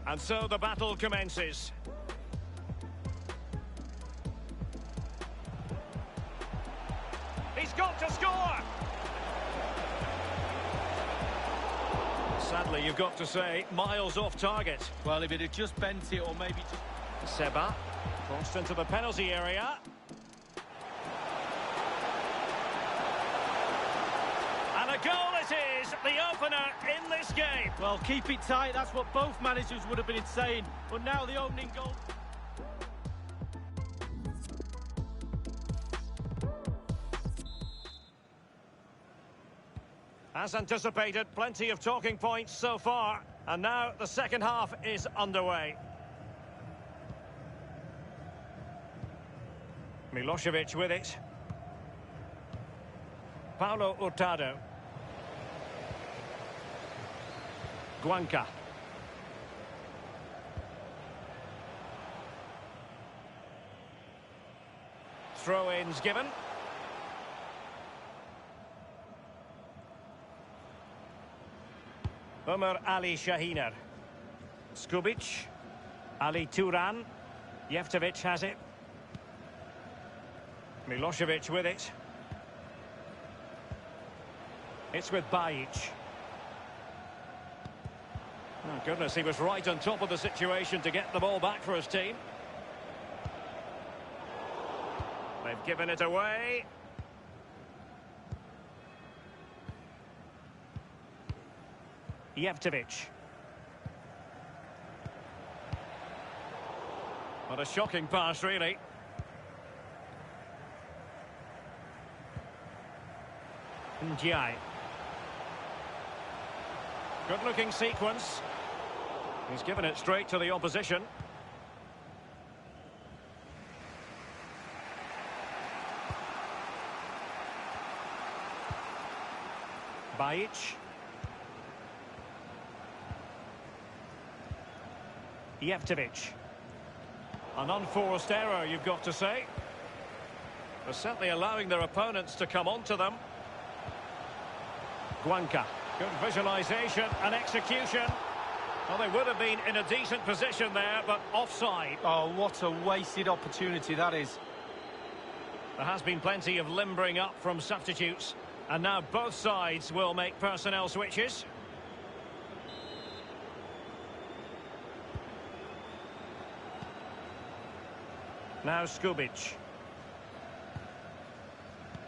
And so the battle commences. He's got to score! Sadly, you've got to say, miles off target. Well, if it had just bent it, or maybe just... Seba, crossed into the penalty area. And a goal it is, the opener in this game. Well, keep it tight, that's what both managers would have been saying. But now the opening goal... As anticipated, plenty of talking points so far. And now the second half is underway. Milosevic with it. Paulo Hurtado. Guanca. Throw-ins given. Umar Ali Shahiner. Skubic. Ali Thuram. Jeftovic has it. Milosevic with it. It's with Bajic. Oh, goodness, he was right on top of the situation to get the ball back for his team. They've given it away. Jeftovic. What a shocking pass, really. Ndiaye. Good-looking sequence. He's given it straight to the opposition. Bajic. Jeftovic. An unforced error, you've got to say. They're certainly allowing their opponents to come onto them. Guanca. Good visualisation and execution. Well, they would have been in a decent position there, but offside. Oh, what a wasted opportunity that is. There has been plenty of limbering up from substitutes, and now both sides will make personnel switches. Now Skubic.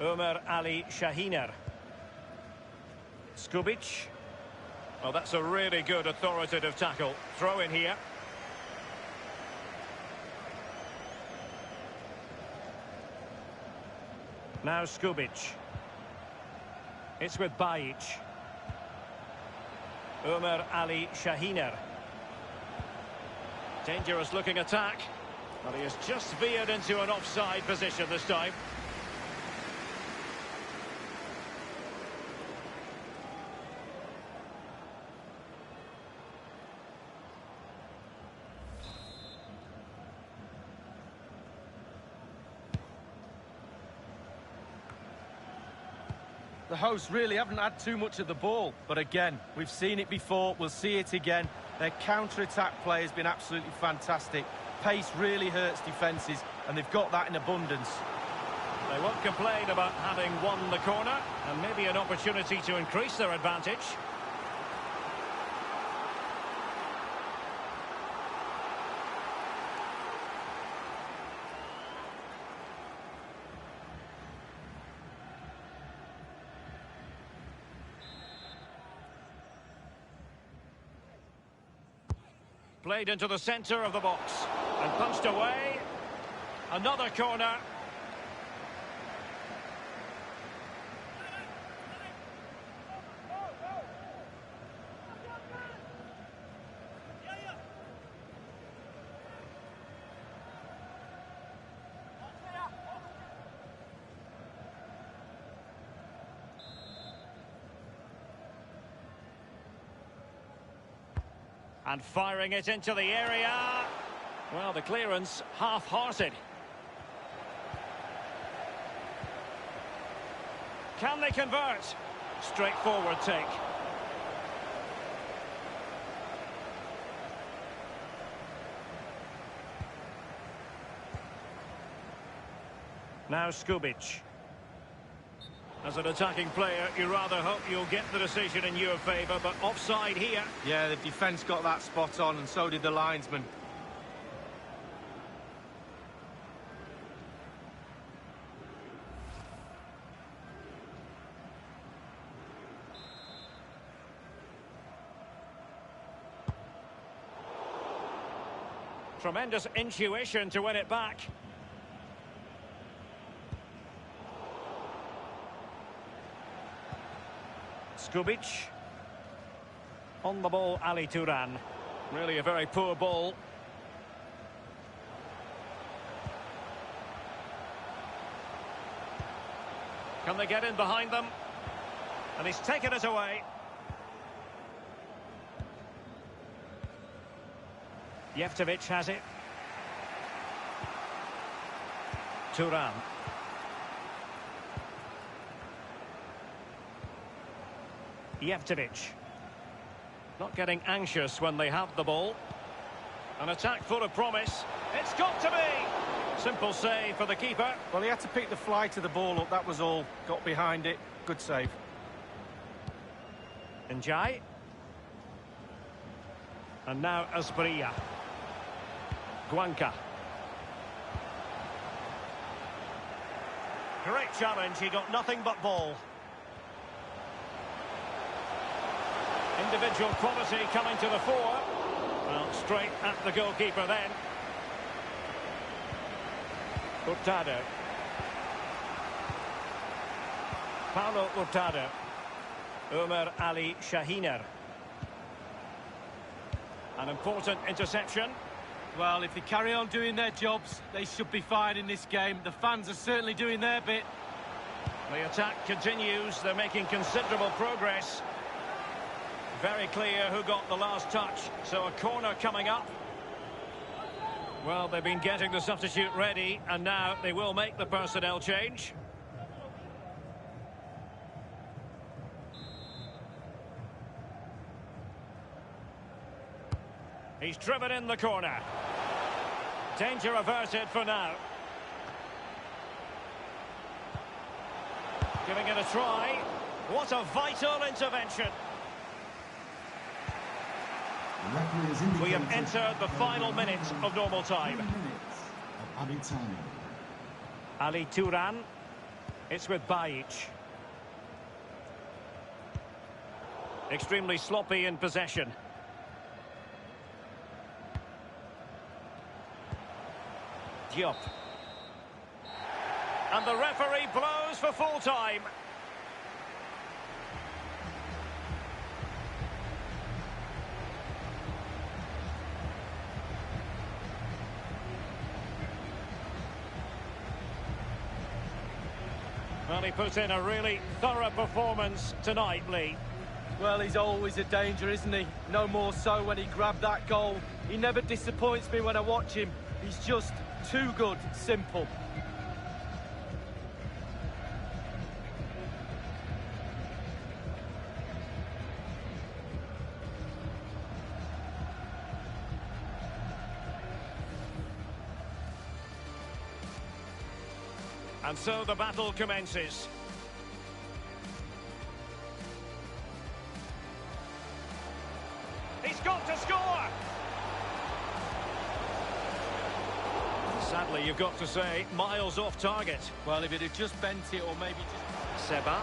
Umar Ali Shahiner. Skubic. Well, that's a really good authoritative tackle. Throw in here. Now Skubic. It's with Bajic. Ömer Ali Şahiner. Dangerous looking attack. But he has just veered into an offside position this time. The hosts really haven't had too much of the ball, but again, we've seen it before, we'll see it again. Their counter-attack play has been absolutely fantastic. Pace really hurts defences, and they've got that in abundance. They won't complain about having won the corner, and maybe an opportunity to increase their advantage. Played into the centre of the box and punched away. Another corner. And firing it into the area. Well, the clearance half-hearted. Can they convert? Straightforward take. Now Skubic. As an attacking player, you rather hope you'll get the decision in your favour, but offside here. Yeah, the defence got that spot on, and so did the linesman. Tremendous intuition to win it back. Skubic. On the ball, Ali Turan. Really a very poor ball. Can they get in behind them? And he's taken it away. Jeftovic has it. Turan. Jeftovic. Not getting anxious when they have the ball. An attack full of promise. It's got to be! Simple save for the keeper. Well, he had to pick the fly to the ball up, that was all. Got behind it. Good save. Njai. And now Asprilla. Guanca. Great challenge, he got nothing but ball. Individual quality coming to the fore. Well, straight at the goalkeeper then. Hurtado. Paulo Hurtado. Ömer Ali Şahiner. An important interception. Well, if they carry on doing their jobs, they should be fine in this game. The fans are certainly doing their bit. The attack continues. They're making considerable progress. Very clear who got the last touch. So a corner coming up. Well, they've been getting the substitute ready, and now they will make the personnel change. He's driven in the corner. Danger averted for now. Giving it a try. What a vital intervention. We have entered the final minutes of normal time. Ali Turan. It's with Bajic. Extremely sloppy in possession. Diop. And the referee blows for full time. Well, he put in a really thorough performance tonight, Lee. Well, he's always a danger, isn't he? No more so when he grabbed that goal. He never disappoints me when I watch him. He's just too good, simple. And so the battle commences. He's got to score! Sadly, you've got to say, miles off target. Well, if it had just bent it or maybe just... Seba,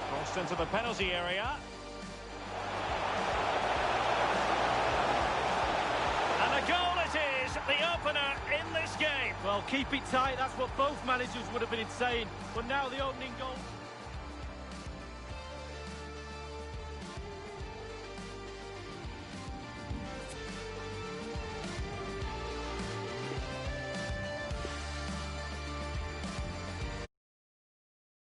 crossed into the penalty area. And a goal it is, the opener in this game. Well, keep it tight, that's what both managers would have been saying. But now the opening goal...